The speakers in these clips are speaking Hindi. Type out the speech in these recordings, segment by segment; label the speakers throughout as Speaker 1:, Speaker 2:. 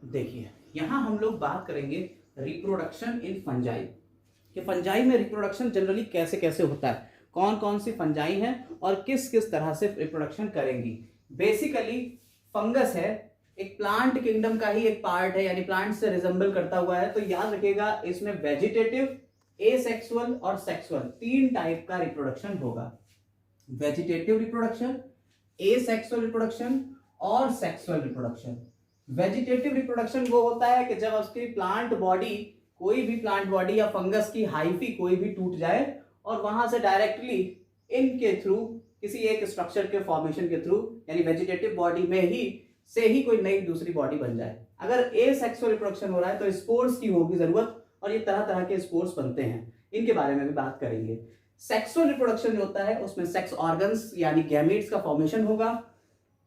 Speaker 1: देखिए, यहाँ हम लोग बात करेंगे रिप्रोडक्शन इन फंजाई कि फंजाई में रिप्रोडक्शन जनरली कैसे कैसे होता है, कौन कौन सी फंजाई हैं और किस किस तरह से रिप्रोडक्शन करेंगी। बेसिकली फंगस है, एक प्लांट किंगडम का ही एक पार्ट है, यानी प्लांट से रिजेंबल करता हुआ है। तो याद रखिएगा, इसमें वेजिटेटिव, एसेक्सुअल और सेक्सुअल तीन टाइप का रिप्रोडक्शन होगा। वेजिटेटिव रिप्रोडक्शन, एसेक्सुअल रिप्रोडक्शन और सेक्सुअल रिप्रोडक्शन। वेजिटेटिव रिप्रोडक्शन वो होता है कि जब उसकी प्लांट बॉडी, कोई भी प्लांट बॉडी या फंगस की हाइफी कोई भी टूट जाए और वहां से डायरेक्टली इनके थ्रू किसी एक स्ट्रक्चर के फॉर्मेशन के थ्रू, यानी वेजिटेटिव बॉडी में ही कोई नई दूसरी बॉडी बन जाए। अगर एसेक्सुअल रिप्रोडक्शन हो रहा है तो स्पोर्स की होगी जरूरत, और ये तरह तरह के स्पोर्स बनते हैं, इनके बारे में भी बात करेंगे। सेक्सुअल रिप्रोडक्शन जो होता है उसमें सेक्स ऑर्गन्स यानी गैमीट्स का फॉर्मेशन होगा।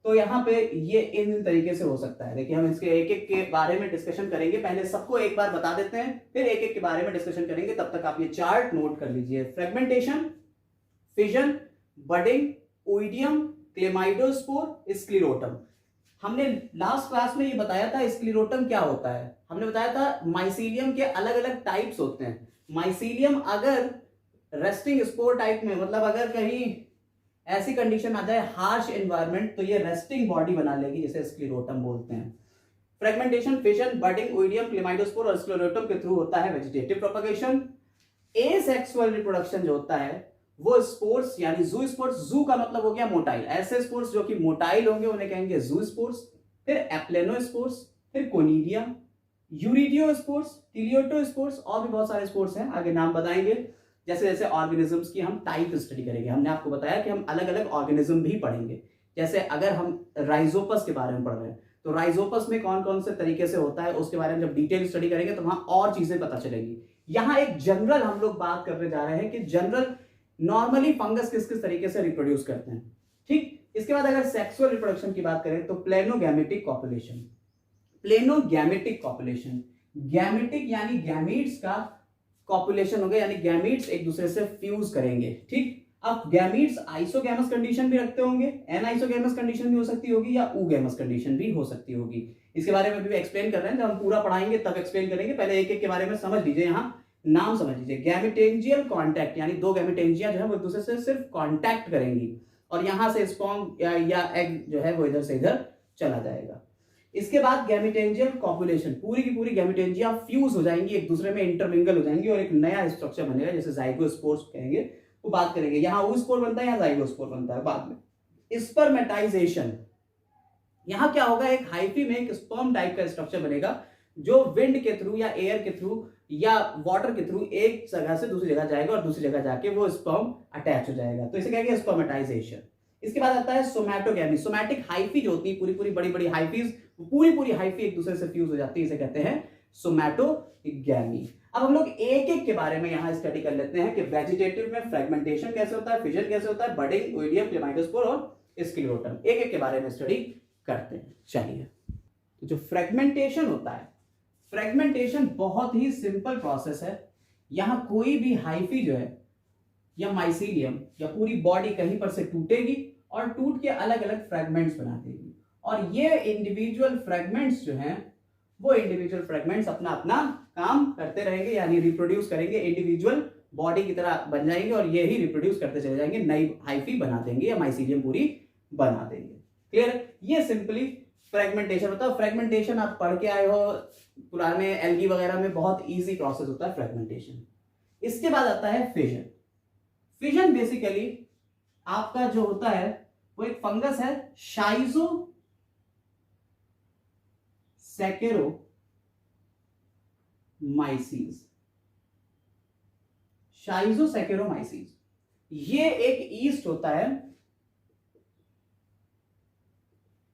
Speaker 1: तो यहाँ पे ये इन तरीके से हो सकता है। देखिए, हम इसके एक एक के बारे में डिस्कशन करेंगे। पहले सबको एक बार बता देते हैं, फिर एक एक के बारे में डिस्कशन करेंगे। तब तक आप ये चार्ट नोट कर लीजिए। Fragmentation, fission, budding, oidium, chlamydospore, sclerotium. हमने लास्ट क्लास में ये बताया था स्क्लेरोटम क्या होता है। हमने बताया था माइसीलियम के अलग अलग टाइप्स होते हैं। माइसीलियम अगर रेस्टिंग स्पोर टाइप में, मतलब अगर कहीं ऐसी कंडीशन आ जाए हार्श एनवायरनमेंट, तो ये रेस्टिंग बॉडी बना लेगी, जिसे स्क्लेरोटम बोलते हैं। Fragmentation, fission, budding, oidium, chlamydospore और स्क्लेरोटम के थ्रू होता है वेजिटेटिव प्रोपगेशन। एसेक्सुअल रिप्रोडक्शन जो होता है वो स्पोर्स यानी जू स्पोर्स, जू का मतलब हो गया मोटाइल, ऐसे स्पोर्स जो कि मोटाइल होंगे उन्हें कहेंगे जू स्पोर्स। फिर एप्लेनोस्पोर्स, फिर कोनिडिया, यूरिडियोस्पोर्स, टिलियोटोस्पोर्स और भी बहुत सारे स्पोर्स हैं, आगे नाम बताएंगे। जैसे जैसे ऑर्गेनिजम्स की हम टाइप स्टडी करेंगे। हमने आपको बताया कि हम अलग अलग ऑर्गेनिज्म भी पढ़ेंगे। जैसे अगर हम राइजोपस के बारे में पढ़ रहे हैं तो राइजोपस में कौन कौन से तरीके से होता है उसके बारे में जब डिटेल स्टडी करेंगे तो वहां और चीजें पता चलेंगी। यहां एक जनरल हम लोग बात करने जा रहे हैं कि जनरल नॉर्मली फंगस किस किस तरीके से रिप्रोड्यूस करते हैं। ठीक, इसके बाद अगर सेक्सुअल रिप्रोडक्शन की बात करें तो प्लेनोगैमेटिक कॉपुलेशन। प्लेनोगैमेटिक कॉपुलेशन, गैमेटिक यानी गैमीट्स का कॉपुलेशन हो गया, यानी गैमीट्स एक दूसरे से फ्यूज करेंगे। ठीक, अब गैमीट्स आइसोगैमस कंडीशन भी रखते होंगे, एनाइसोगैमस कंडीशन भी हो सकती होगी या ऊगैमस कंडीशन भी हो सकती होगी। इसके बारे में भी एक्सप्लेन कर रहे हैं, जब हम पूरा पढ़ाएंगे तब एक्सप्लेन करेंगे। पहले एक एक के बारे में समझ लीजिए, यहाँ नाम समझ लीजिए। गैमेटेंजियल कॉन्टैक्ट यानी दो गैमेटेंजिया जो है वो एक दूसरे से सिर्फ कॉन्टैक्ट करेंगी और यहां से स्पर्म या एग जो है वो इधर से इधर चला जाएगा। इसके बाद गैमेटेंजियल कॉपुलेशन, पूरी की पूरी गैमेटेंजिया फ्यूज हो जाएंगी, एक दूसरे में इंटरमिंगल हो जाएंगी और एक नया स्ट्रक्चर बनेगा, जैसे जाइगोस्पोर्स कहेंगे, वो बात करेंगे। यहाँ oospore बनता है, यहाँ जाइगोस्पोर बनता है बाद में। स्पर्मेटाइजेशन, यहाँ क्या होगा, एक हाइफी में एक स्पर्म टाइप का स्ट्रक्चर बनेगा जो विंड के थ्रू या एयर के थ्रू या वाटर के थ्रू एक जगह से दूसरी जगह जाएगा और दूसरी जगह जाके वो स्पर्म अटैच हो जाएगा, तो इसे कहेंगे स्पर्मेटाइजेशन। इसके बाद आता है सोमैटोगैमी। सोमैटिक हाइफी जो होती है, पूरी पूरी बड़ी बड़ी हाइफीज, पूरी पूरी हाइफी एक दूसरे से फ्यूज हो जाती है, इसे कहते हैं सोमैटोगैमी। अब हम लोग एक एक के बारे में यहां स्टडी कर लेते हैं कि वेजिटेटिव में फ्रेगमेंटेशन कैसे होता है, फिजन कैसे होता है, बडिंग, ओइडियम, क्लेमाइडोस्पोर और स्क्लेरोटम, एक एक के बारे में स्टडी करते हैं। चलिए, तो जो फ्रेगमेंटेशन होता है, फ्रेगमेंटेशन बहुत ही सिंपल प्रोसेस है। यहां कोई भी हाइफी जो है या माइसीलियम या पूरी बॉडी कहीं पर से टूटेगी और टूट के अलग अलग फ्रेगमेंट्स बना देगी, और ये इंडिविजुअल फ्रेगमेंट्स जो हैं वो इंडिविजुअल फ्रेगमेंट्स अपना अपना काम करते रहेंगे, यानी रिप्रोड्यूस करेंगे, इंडिविजुअल बॉडी की तरह बन जाएंगे और ये ही रिप्रोड्यूस करते चले जाएंगे, नई हाइफी बना देंगे या माइसीलियम पूरी बना देंगे। क्लियर, ये सिंपली फ्रेगमेंटेशन होता है। फ्रेगमेंटेशन आप पढ़ के आए हो पुराने एल्गी वगैरह में, बहुत इजी प्रोसेस होता है फ्रेगमेंटेशन। इसके बाद आता है फिजन। फिजन बेसिकली आपका जो होता है वो एक फंगस है, शाइजोसैकेरोमाइसीज। शाइजोसैकेरोमाइसीज ये एक ईस्ट होता है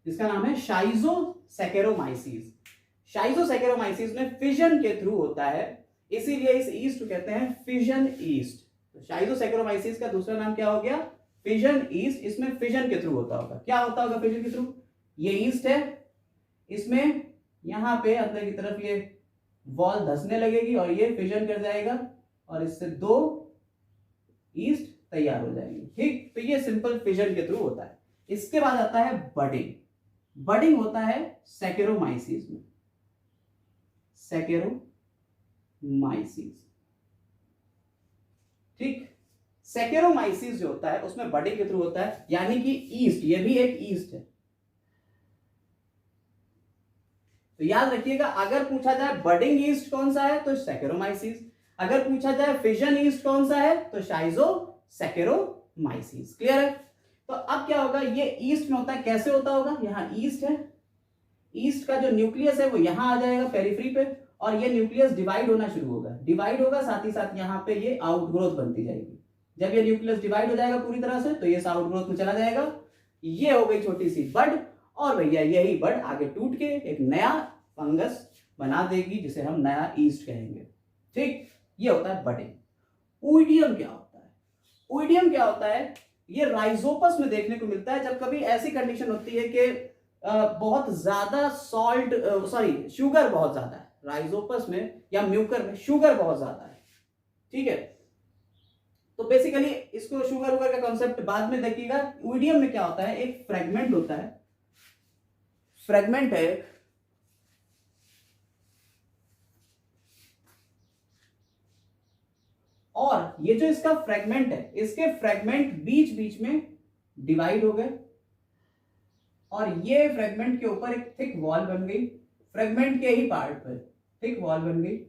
Speaker 1: जिसका नाम है शाइजोसैकेरोमाइसीज। शाइजोसैकेरोमाइसीज में फिजन के थ्रू होता है, इसीलिए इस ईस्ट को कहते हैं फिजन ईस्ट। तो शाइजोसैकेरोमाइसीज का दूसरा नाम क्या हो गया, फिजन ईस्ट। इसमें फिजन के थ्रू होता होगा। क्या होता होगा फिजन के थ्रू, ये ईस्ट है, इसमें यहां पे अंदर की तरफ ये वॉल धंसने लगेगी और ये फिजन कर जाएगा और इससे दो ईस्ट तैयार हो जाएंगे। ठीक, तो ये सिंपल फिजन के थ्रू होता है। इसके बाद आता है बडिंग। बडिंग होता है सैकेरोमाइसीज में। सैकेरोमाइसीस। ठीक, सैकेरोमाइसीस जो होता है उसमें बडिंग के थ्रू होता है, यानी कि ईस्ट, ये भी एक ईस्ट है। तो याद रखिएगा, अगर पूछा जाए बडिंग ईस्ट कौन सा है तो सैकेरोमाइसीस, अगर पूछा जाए फिजन ईस्ट कौन सा है तो शाइजोसैकेरोमाइसीस। क्लियर है? तो अब क्या होगा, ये ईस्ट में होता है, कैसे होता होगा, यहाँ ईस्ट है, ईस्ट का जो न्यूक्लियस है वो यहां आ जाएगा पेरिफेरी पे, और ये न्यूक्लियस डिवाइड होना शुरू होगा, डिवाइड होगा, साथ ही साथ यहाँ पे ये आउटग्रोथ बनती जाएगी। जब ये न्यूक्लियस डिवाइड हो जाएगा पूरी तरह से तो ये आउटग्रोथ में चला जाएगा, ये हो गई छोटी सी बड, और भैया यही बड आगे टूट के एक नया फंगस बना देगी जिसे हम नया ईस्ट कहेंगे। ठीक, ये होता है बडिंग। ओइडियम क्या होता है? ओइडियम क्या होता है, ये राइजोपस में देखने को मिलता है जब कभी ऐसी कंडीशन होती है कि बहुत ज्यादा शुगर बहुत ज्यादा है राइजोपस में या म्यूकर में, शुगर बहुत ज्यादा है। ठीक है, तो बेसिकली इसको शुगर वुगर का कॉन्सेप्ट बाद में देखिएगा। ओइडियम में क्या होता है, एक फ्रेगमेंट होता है, फ्रेगमेंट है, और ये जो इसका फ्रेगमेंट है, इसके फ्रेगमेंट बीच बीच में डिवाइड हो गए, और ये फ्रेगमेंट के ऊपर एक थिक वॉल बन गई, फ्रेगमेंट के ही पार्ट पर थिक वॉल बन गई,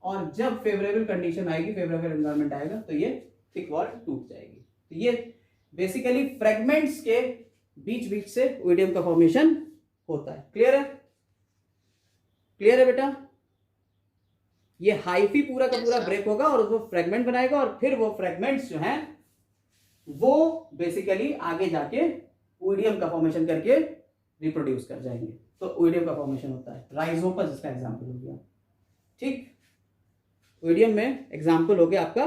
Speaker 1: और जब फेवरेबल कंडीशन आएगी, फेवरेबल एनवायरनमेंट आएगा तो ये थिक वॉल टूट जाएगी। तो ये बेसिकली फ्रेगमेंट्स के बीच बीच से ओइडियम का फॉर्मेशन होता है। क्लियर है? क्लियर है बेटा? ये हाइफी पूरा का पूरा ब्रेक होगा और वो फ्रेगमेंट बनाएगा, और फिर वो फ्रेगमेंट्स जो हैं वो बेसिकली आगे जाके ओइडियम का फॉर्मेशन करके रिप्रोड्यूस कर जाएंगे, तो ओइडियम का फॉर्मेशन होता है। राइजोपस इसका एग्जांपल हो गया। ठीक, ओइडियम में एग्जांपल हो गया आपका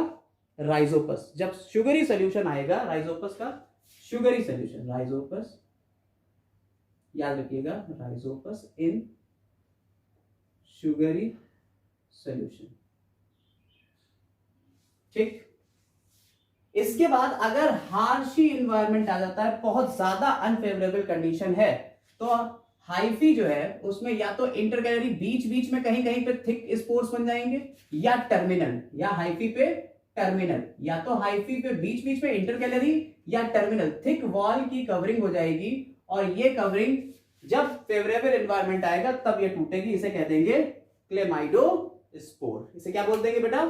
Speaker 1: राइजोपस। जब शुगरी सोल्यूशन आएगा राइजोपस का, शुगरी सोल्यूशन, राइजोपस याद रखिएगा, राइजोपस इन शुगरी सोल्यूशन। ठीक, इसके बाद अगर हार्शी इन्वायरमेंट आ जाता है, बहुत ज्यादा अनफेवरेबल कंडीशन है, तो हाइफी जो है उसमें या तो इंटरकैलरी बीच बीच में कहीं कहीं पे थिक स्पोर्स बन जाएंगे, या टर्मिनल, या हाइफी पे टर्मिनल, या तो हाइफी पे बीच बीच में इंटरकैलरी या टर्मिनल थिक वॉल की कवरिंग हो जाएगी, और ये कवरिंग जब फेवरेबल एनवायरनमेंट आएगा तब ये टूटेगी। इसे कह देंगे क्लेमाइडोस्पोर। इसे क्या बोल देंगे बेटा?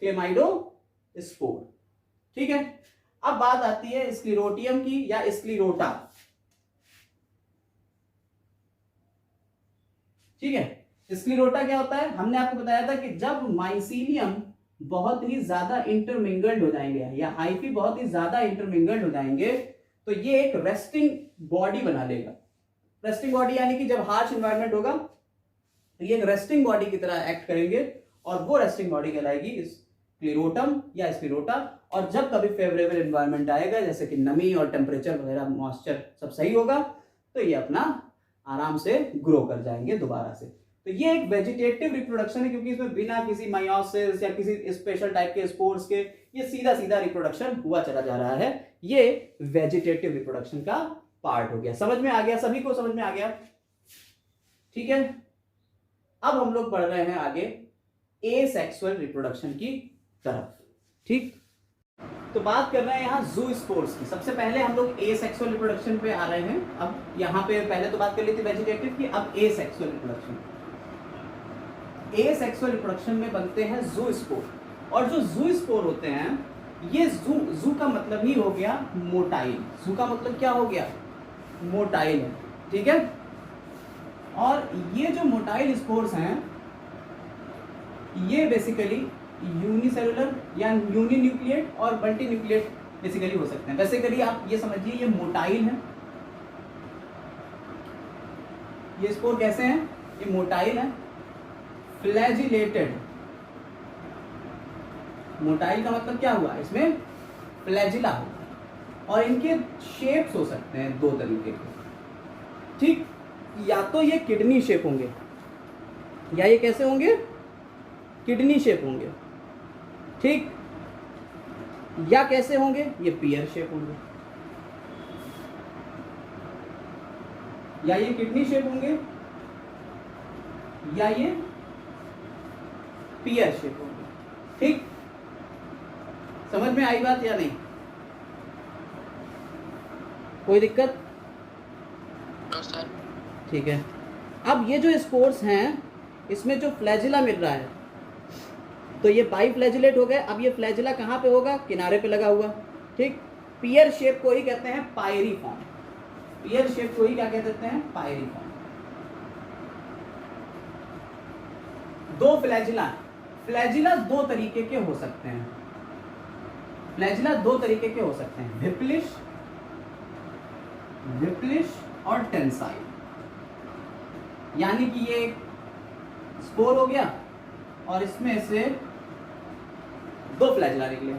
Speaker 1: क्लेमाइडोस्पोर। ठीक है, अब बात आती है स्क्लेरोटियम की या स्क्लेरोटा। ठीक है, स्क्लेरोटा क्या होता है? हमने आपको बताया था कि जब माइसीलियम बहुत ही ज्यादा इंटरमिंगल्ड हो जाएंगे या हाइफी बहुत ही ज्यादा इंटरमिंगल्ड हो जाएंगे, तो ये एक रेस्टिंग बॉडी बना लेगा। रेस्टिंग बॉडी यानी कि जब हार्श एनवायरनमेंट होगा तो ये एक रेस्टिंग बॉडी की तरह एक्ट करेंगे, और वो रेस्टिंग बॉडी कहलाएगी स्क्लेरोटम या स्क्लेरोटा। और जब कभी फेवरेबल एनवायरनमेंट आएगा, जैसे कि नमी और टेम्परेचर वगैरह, मॉइस्चर सब सही होगा, तो ये अपना आराम से ग्रो कर जाएंगे दोबारा से। तो ये एक वेजिटेटिव रिप्रोडक्शन है, क्योंकि इसमें बिना किसी मायोसिस या किसी स्पेशल टाइप के स्पोर्स के ये सीधा सीधा रिप्रोडक्शन हुआ चला जा रहा है। ये वेजिटेटिव रिप्रोडक्शन का पार्ट हो गया। समझ में आ गया? सभी को समझ में आ गया? ठीक है, अब हम लोग बढ़ रहे हैं आगे एसेक्सुअल रिप्रोडक्शन की तरफ। ठीक, तो बात कर रहे हैं यहाँ ज़ूस्पोर्स की। सबसे पहले हम लोग एसेक्सुअल रिप्रोडक्शन पे आ रहे हैं। अब यहाँ पे पहले तो बात कर ली थी वेजिटेटिव की, अब एसेक्सुअल रिप्रोडक्शन। एसेक्सुअल रिप्रोडक्शन में बनते हैं ज़ूस्पोर, और जो ज़ूस्पोर होते हैं, ये जू का मतलब ही हो गया मोटाइल। जू का मतलब क्या हो गया? मोटाइल है। ठीक है, और ये जो मोटाइल स्पोर्स हैं ये बेसिकली यूनिसेलुलर या यूनिन्यूक्लिएट और मल्टीन्यूक्लिएट बेसिकली हो सकते हैं। बेसिकली आप ये समझिए ये मोटाइल है। ये स्पोर कैसे हैं? ये मोटाइल है, फ्लैजिलेटेड। मोटाइल का मतलब क्या हुआ? इसमें फ्लैजिला होगा, और इनके शेप्स हो सकते हैं दो तरीके के। ठीक, या तो ये किडनी शेप होंगे, या ये कैसे होंगे? किडनी शेप होंगे। ठीक, या कैसे होंगे? ये पियर शेप होंगे, या ये किडनी शेप होंगे, या ये पीयर शेप होगी। ठीक, समझ में आई बात या नहीं? कोई दिक्कत? ठीक है। अब ये जो स्पोर्स हैं इसमें जो फ्लैजिला मिल रहा है, तो ये बाई फ्लैजिलेट हो गए। अब ये फ्लैजिला कहाँ पे होगा? किनारे पे लगा हुआ। ठीक, पियर शेप को ही कहते हैं पायरीफॉर्म। पियर शेप को ही क्या कह देते हैं? पायरीफॉर्म। दो फ्लैजिला, फ्लैजिला दो तरीके के हो सकते हैं। फ्लैजिला दो तरीके के हो सकते हैं, विप्लिश, विप्लिश और टेंसाइल। यानी कि ये स्पोर हो गया और इसमें से दो फ्लैजिला निकले,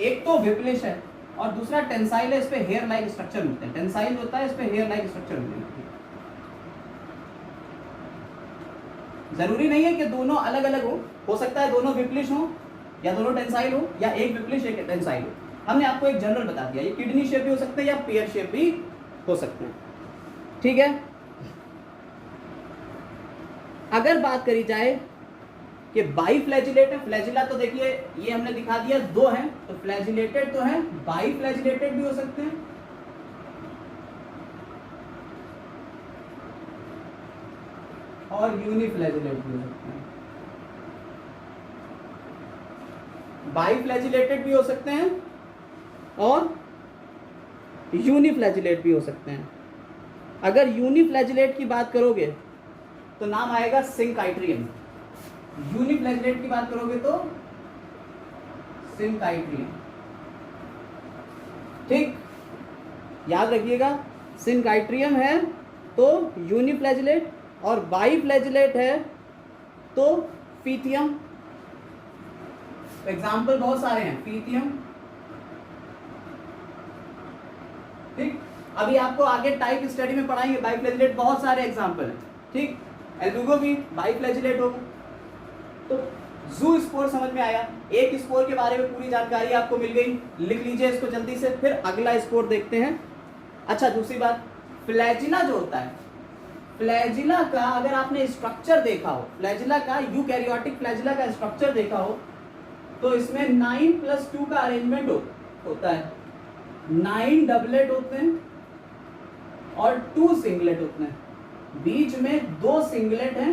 Speaker 1: एक तो विप्लिश है और दूसरा टेंसाइल है। इस पे हेयर लाइक स्ट्रक्चर मिलते हैं। टेंसाइल होता है, इस पे हेयर लाइक स्ट्रक्चर मिलते हैं। जरूरी नहीं है कि दोनों अलग अलग हो सकता है दोनों विप्लिश हो या दोनों टेंसाइल हो या एक विप्लिश एक टेंसाइल हो। हमने आपको एक जनरल बता दिया, ये किडनी शेप भी हो सकते हैं या पेयर शेप भी हो सकते हैं। ठीक है, अगर बात करी जाए कि बाई फ्लैजिलेट है, फ्लैजिला तो देखिए ये हमने दिखा दिया दो हैं, तो फ्लैजिलेटेड तो है, बाई फ्लैजिलेटेड भी हो सकते हैं और यूनिफ्लैजिलेट भी हो सकते हैं। बाई फ्लैजिलेटेड भी हो सकते हैं और यूनिफ्लैजिलेट भी हो सकते हैं। अगर यूनिफ्लैजिलेट की बात करोगे तो नाम आएगा सिंकाइट्रियम। यूनिफ्लैजिलेट की बात करोगे तो सिंकाइट्रियम। ठीक, याद रखिएगा, सिंकाइट्रियम है तो यूनिफ्लैजिलेट और बाई फ्लैजिलेट है तो फीथियम। एग्जाम्पल बहुत सारे हैं, फीथियम। ठीक, अभी आपको आगे टाइप स्टडी में पढ़ाएंगे, बाई फ्लैजिलेट बहुत सारे एग्जाम्पल हैं। ठीक, एल्बुगो भी बाई फ्लैजिलेट होगा। तो जू स्पोर समझ में आया, एक स्पोर के बारे में पूरी जानकारी आपको मिल गई, लिख लीजिए इसको जल्दी से। फिर अगला स्पोर देखते हैं। अच्छा, दूसरी बात, फ्लैजिला जो होता है, फ्लैजिला का अगर आपने स्ट्रक्चर देखा हो, फ्लैजिला का यूकैरियोटिक फ्लैजिला का स्ट्रक्चर देखा हो तो इसमें 9+2 का अरेंजमेंट होता है। 9 डबलेट होते हैं और 2 सिंगलेट होते हैं। बीच में 2 सिंगलेट हैं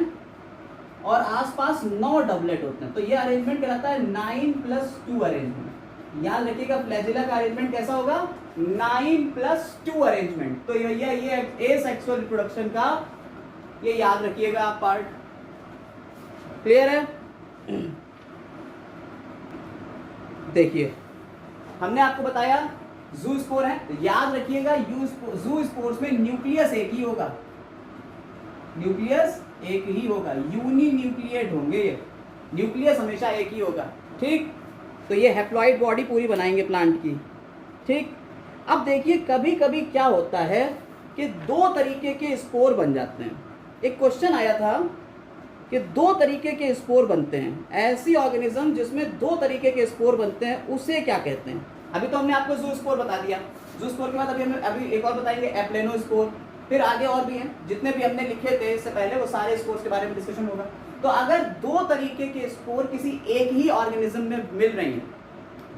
Speaker 1: और आसपास 9 डबलेट होते हैं। तो ये अरेंजमेंट कहलाता है 9+2 अरेंजमेंट। याद रखिएगा फ्लैजिला का अरेंजमेंट कैसा होगा? 9+2 अरेंजमेंट। तो ये एसेक्सुअल रिप्रोडक्शन का ये याद रखिएगा आप पार्ट। क्लियर है? देखिए, हमने आपको बताया जू स्पोर है, तो याद रखिएगा जू स्पोर्स में न्यूक्लियस एक ही होगा। न्यूक्लियस एक ही होगा, यूनी न्यूक्लिएट होंगे ये, न्यूक्लियस हमेशा एक ही होगा। ठीक, तो ये हैप्लॉइड बॉडी पूरी बनाएंगे प्लांट की। ठीक, अब देखिए कभी कभी क्या होता है कि दो तरीके के स्पोर बन जाते हैं। एक क्वेश्चन आया था कि दो तरीके के स्पोर बनते हैं, ऐसी ऑर्गेनिज्म जिसमें दो तरीके के स्पोर बनते हैं उसे क्या कहते हैं? अभी तो हमने आपको जू स्पोर बता दिया, जू स्पोर के बाद अभी एक और बताएंगे, एप्लेनो स्पोर। फिर आगे और भी हैं, जितने भी हमने लिखे थे इससे पहले वो सारे स्पोर्स के बारे में डिस्कशन होगा। तो अगर दो तरीके के स्पोर किसी एक ही ऑर्गेनिज्म में मिल रही हैं,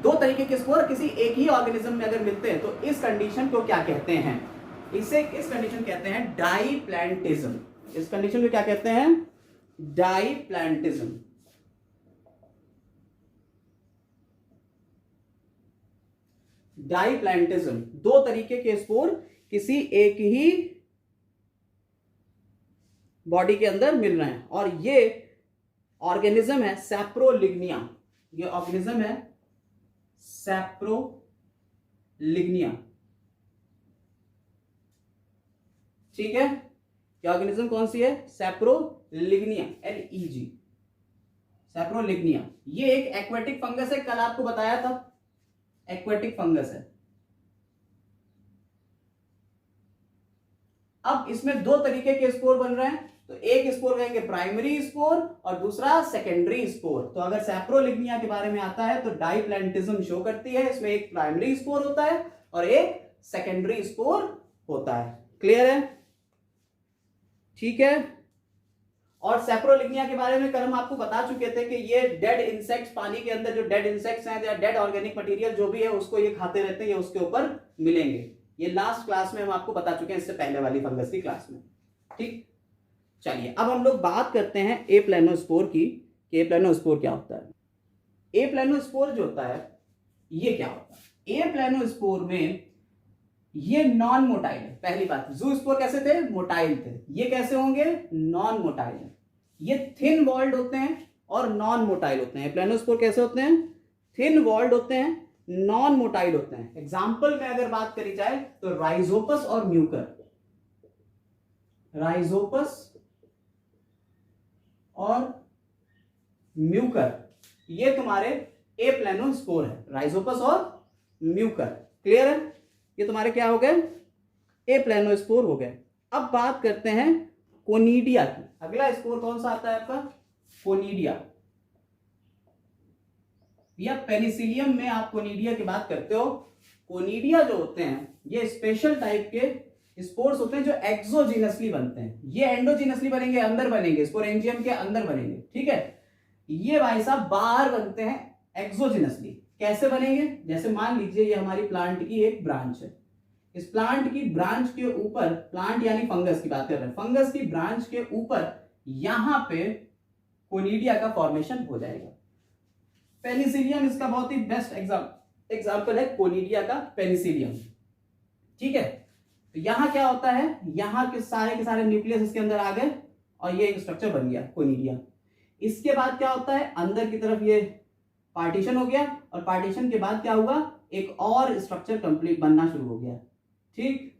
Speaker 1: दो तरीके के स्पोर किसी एक ही ऑर्गेनिज्म में अगर मिलते हैं तो इस कंडीशन को क्या कहते हैं? इस कंडीशन कहते हैं डाईप्लैंटिज्म। इस कंडीशन को क्या कहते हैं? डाईप्लैंटिज्म। डाईप्लैंटिज्म, दो तरीके के स्पोर किसी एक ही बॉडी के अंदर मिल रहे हैं और ये ऑर्गेनिज्म है सैप्रोलिग्निया। ये ऑर्गेनिज्म है सैप्रोलिग्निया। ठीक है, ये ऑर्गेनिज्म कौन सी है? सैप्रोलिग्निया, LEG, सैप्रोलिग्निया। ये एक एक्वेटिक फंगस है, कल आपको बताया था एक्वेटिक फंगस है। अब इसमें दो तरीके के स्पोर बन रहे हैं, तो एक स्पोर कहेंगे प्राइमरी स्पोर और दूसरा सेकेंडरी स्पोर। तो अगर सैप्रोलिग्निया के बारे में आता है तो डाईप्लैंटिज्म शो करती है, इसमें एक प्राइमरी स्पोर होता है और एक सेकेंडरी स्पोर होता है। क्लियर है? ठीक है, और सैप्रोलिग्निया के बारे में कल हम आपको बता चुके थे कि ये डेड इंसेक्ट्स, पानी के अंदर जो डेड इंसेक्ट्स हैं या डेड ऑर्गेनिक मटेरियल जो भी है उसको ये खाते रहते हैं, ये उसके ऊपर मिलेंगे। ये लास्ट क्लास में हम आपको बता चुके हैं, इससे पहले वाली फंगस की क्लास में। ठीक, चलिए अब हम लोग बात करते हैं एप्लेनोस्पोर की, कि एप्लेनोस्पोर क्या होता है। एप्लेनोस्पोर जो होता है ये क्या होता है? एप्लेनोस्पोर में ये नॉन मोटाइल है। पहली बात, ज़ूस्पोर कैसे थे? मोटाइल थे। ये कैसे होंगे? नॉन मोटाइल है। ये थिन वॉल्ड होते हैं और नॉन मोटाइल होते हैं। एप्लेनोस्पोर कैसे होते हैं? थिन वॉल्ड होते हैं, नॉन मोटाइल होते हैं। एग्जाम्पल में अगर बात करी जाए तो राइजोपस और म्यूकर, राइजोपस और म्यूकर ये तुम्हारे एप्लेनोस्पोर है। राइजोपस और म्यूकर, क्लियर है? ये तुम्हारे क्या हो गए? एप्लेनोस्पोर हो गए। अब बात करते हैं कोनिडिया की। अगला स्पोर कौन सा आता है आपका? कोनिडिया या पेनिसिलियम में आप कोनिडिया की बात करते हो। कोनिडिया जो होते हैं ये स्पेशल टाइप के स्पोर्स होते हैं जो एक्सोजिनसली बनते हैं। ये एंडोजिनसली बनेंगे, अंदर बनेंगे, स्पोरेंजियम के अंदर बनेंगे, ठीक है। ये भाई साहब बाहर बनते हैं एक्सोजिनसली। कैसे बनेंगे? जैसे मान लीजिए ये हमारी प्लांट की एक ब्रांच है। इस प्लांट की ब्रांच के ऊपर, प्लांट यानी फंगस की बात कर रहे हैं, फंगस की ब्रांच के ऊपर यहां पे कोनिडिया का फॉर्मेशन हो जाएगा। पेनिसिलियम इसका बहुत ही बेस्ट एग्जांपल है, कोनिडिया का पेनिसिलियम, ठीक है। तो यहां क्या होता है? यहां के सारे न्यूक्लियस इसके अंदर आ गए और ये एक स्ट्रक्चर बन गया कोनिडिया। इसके बाद क्या होता है? अंदर की तरफ ये पार्टीशन हो गया और पार्टीशन के बाद क्या हुआ? एक और स्ट्रक्चर कंप्लीट बनना शुरू हो गया, ठीक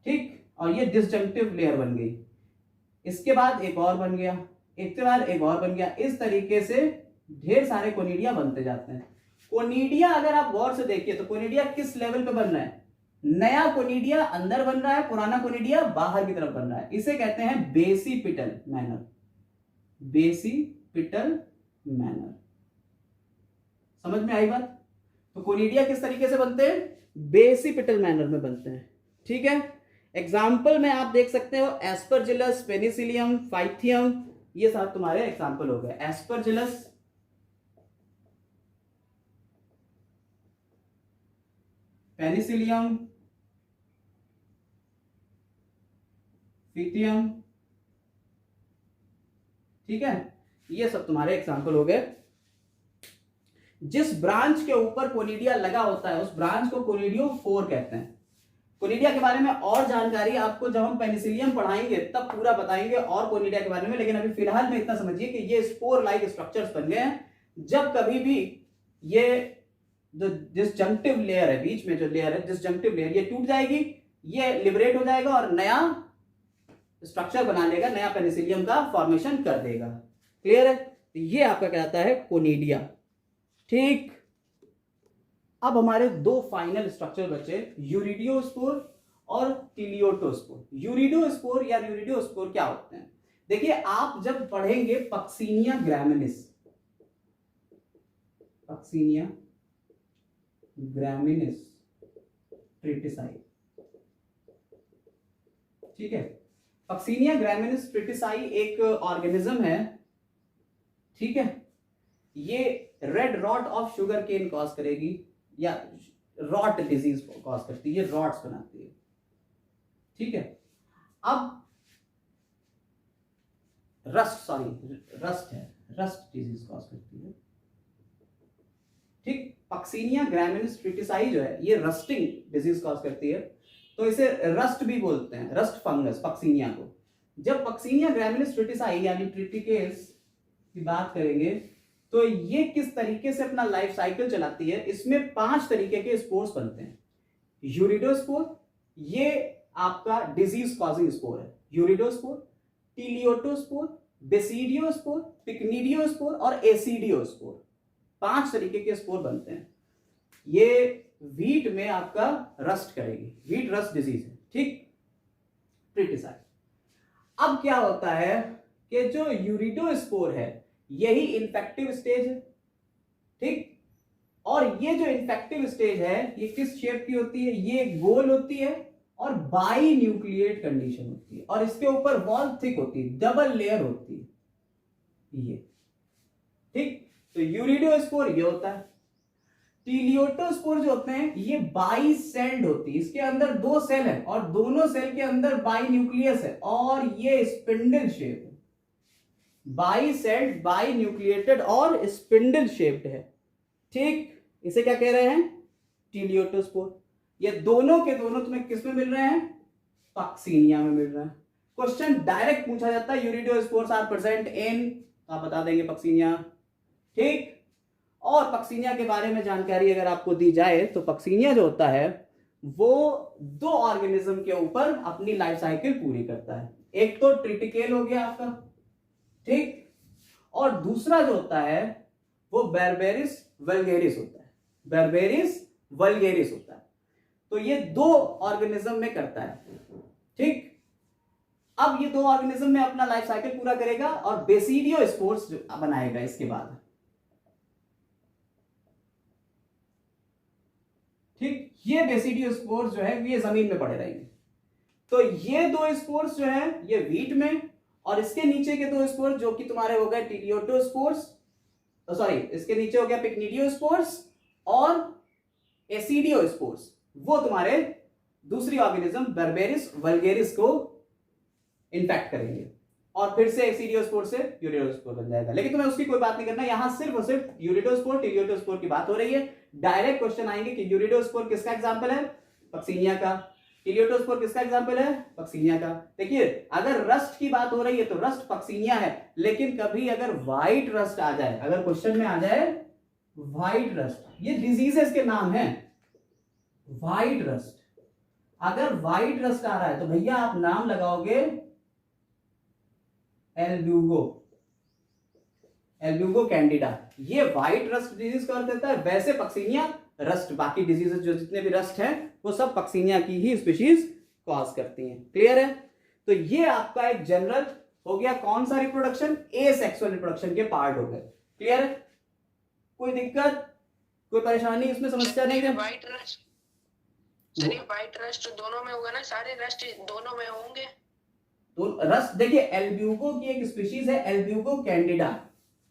Speaker 1: ठीक। और ये डिसजंक्टिव लेयर बन गई। इसके बाद एक और बन गया, एक के बाद एक और बन गया। इस तरीके से ढेर सारे कोनिडिया बनते जाते हैं। कोनिडिया अगर आप गौर से देखिए तो कोनिडिया किस लेवल पे बन रहा है? नया कोनिडिया अंदर बन रहा है, पुराना कोनिडिया बाहर की तरफ बन रहा है। इसे कहते हैं बेसिपिटल मैनर, बेसिपिटल मैनर। समझ में आई बात? तो कोनिडिया किस तरीके से बनते हैं? बेसिपिटल मैनर में बनते हैं, ठीक है। एग्जाम्पल में आप देख सकते हो एस्परजिलस, पेनिसिलियम, फाइथियम, ये सब तुम्हारे एग्जाम्पल हो गए। एस्परजिलस, पेनिसिलियम, फिथियम, ठीक है, ये सब तुम्हारे एग्जाम्पल हो गए। जिस ब्रांच के ऊपर कोनिडिया लगा होता है उस ब्रांच को कोनिडियोफोर कहते हैं। कोनिडिया के बारे में और जानकारी आपको जब हम पेनिसिलियम पढ़ाएंगे तब पूरा बताएंगे और कोनिडिया के बारे में, लेकिन अभी फिलहाल में इतना समझिए कि ये स्पोर लाइक स्ट्रक्चर्स बन गए हैं। जब कभी भी ये जो डिसजंक्टिव लेयर है, बीच में जो लेयर है डिसजंक्टिव लेयर, ये टूट जाएगी, ये लिबरेट हो जाएगा और नया स्ट्रक्चर बना लेगा, नया पेनिसिलियम का फॉर्मेशन कर देगा, क्लियर है। तो ये आपका कहलाता है कोनिडिया, ठीक। अब हमारे दो फाइनल स्ट्रक्चर बचे, यूरिडियोस्पोर और टिलियोटोस्पोर। यूरिडियोस्पोर या यूरिडियोस्पोर क्या होते हैं? देखिए आप जब पढ़ेंगे Puccinia graminis, Puccinia graminis tritici, ठीक है। पक्सिनिया ग्रामिनिस ट्रिटिसाई एक ऑर्गेनिज्म है, ठीक है। ये red rot of sugarcane cause करेगी या रॉट डिजीज कॉज करती है, ये रॉट्स बनाती है, ठीक है। अब रस्ट डिजीज कॉज करती है, ठीक। पक्सिनिया ग्रामिनिस ट्रिटिसाई जो है ये रस्टिंग डिजीज कॉज करती है, तो इसे रस्ट भी बोलते हैं, रस्ट फंगस पक्सिनिया को। जब पक्सिनिया ग्रामिनिस ट्रिटिसाई यानी ट्रिटिकेल्स की बात करेंगे तो ये किस तरीके से अपना लाइफ साइकिल चलाती है, इसमें 5 तरीके के स्पोर्स बनते हैं। यूरिडोस्पोर, ये आपका डिजीज कॉजिंग स्पोर है, यूरिडोस्पोर, टिलियोटोस्पोर, बेसिडियोस्पोर, पिक्निडियोस्पोर और एसिडियोस्पोर, 5 तरीके के स्पोर बनते हैं। ये व्हीट में आपका रस्ट करेगी, व्हीट रस्ट डिजीज है, ठीक, ट्रिटिसाई। अब क्या होता है कि जो यूरिडोस्पोर है यही इन्फेक्टिव स्टेज है, ठीक। और ये जो इन्फेक्टिव स्टेज है ये किस शेप की होती है? ये गोल होती है और बाई न्यूक्लिएट कंडीशन होती है, और इसके ऊपर वॉल थिक होती है, डबल लेयर होती है ये, ठीक। तो यूरिडियोस्पोर ये होता है। टीलियोटोस्पोर जो होते हैं ये बाई सेल्ड होती है, इसके अंदर दो सेल है और दोनों सेल के अंदर बाई न्यूक्लियस है और ये स्पिंडल शेप है, बाई सेल्ड, बाई न्यूक्लिएटेड और स्पिंडल शेप्ड है, ठीक। इसे क्या कह रहे हैं? टीलियोटोस्पोर। ये दोनों के दोनों तुम्हें किस में मिल रहे हैं? पक्सीनिया में मिल रहे हैं। क्वेश्चन डायरेक्ट पूछा जाता है यूरिडियोस्पोर्स आर प्रेजेंट इन, आप बता देंगे पक्सीनिया, ठीक। और पक्सीनिया के बारे में जानकारी अगर आपको दी जाए तो पक्सीनिया जो होता है वो दो ऑर्गेनिज्म के ऊपर अपनी लाइफ साइकिल पूरी करता है। एक तो ट्रिटिकेल हो गया आपका, ठीक, और दूसरा जो होता है वो बेरबेरिस वल्गेरिस होता है, बेरबेरिस वल्गेरिस होता है। तो ये दो ऑर्गेनिज्म में करता है, ठीक। अब ये दो ऑर्गेनिज्म में अपना लाइफ साइकिल पूरा करेगा और बेसिडियोस्पोर्स बनाएगा इसके बाद, ठीक। ये बेसिडियोस्पोर्स जो है ये जमीन में पड़े रहेंगे। तो ये दो स्पोर्स जो है ये वीट में, और इसके नीचे के दो स्पोर्स जो कि तुम्हारे हो गए टीलियोटोस्पोर्स, सॉरी इसके नीचे हो गया पिक्निडियोस्पोर्स और एसिडियोस्पोर्स, वो तुम्हारे दूसरी ऑर्गेनिज्म बेरबेरिस वल्गेरिस को इन्फेक्ट करेंगे और फिर से एसिडियोस्पोर से यूरिडोस्पोर बन जाएगा। लेकिन तुम्हें उसकी कोई बात नहीं करना, यहां सिर्फ और सिर्फ यूरिडोस्पोर टीलियोटोस्पोर की बात हो रही है। डायरेक्ट क्वेश्चन आएंगे कि यूरिडोस्पोर किसका एग्जांपल है? पक्सीनिया का। टीलियोटोस्पोर किसका एग्जांपल है? पक्सीनिया का। देखिए अगर रस्ट की बात हो रही है तो रस्ट पक्सीनिया है, लेकिन कभी अगर व्हाइट रस्ट आ जाए, अगर क्वेश्चन में आ जाए व्हाइट रस्ट, ये डिजीजेस के नाम है, व्हाइट रस्ट, अगर व्हाइट रस्ट आ रहा है तो भैया आप नाम लगाओगे एल्ब्यूगो, एल्ब्यूगो कैंडिडा। ये व्हाइट रस्ट डिजीज कवर देता है, वैसे पक्सीनिया रस्ट, बाकी डिजीजेस जो जितने भी रस्ट हैं वो सब पक्सीनिया की ही स्पीशीज कॉज करती हैं। क्लियर है? तो ये आपका एक जनरल हो गया कौन सा रिप्रोडक्शन? एसेक्सुअल रिप्रोडक्शन के पार्ट हो गए। क्लियर है? कोई दिक्कत, कोई परेशानी इसमें, समस्या नहीं है?
Speaker 2: व्हाइट रस्ट, चलिए व्हाइट रस्ट दोनों में होगा ना, सारे रस्ट दोनों में होंगे।
Speaker 1: तो रस्ट देखिए एल्ब्यूगो की एक स्पीशीज है एल्ब्यूगो कैंडिडा,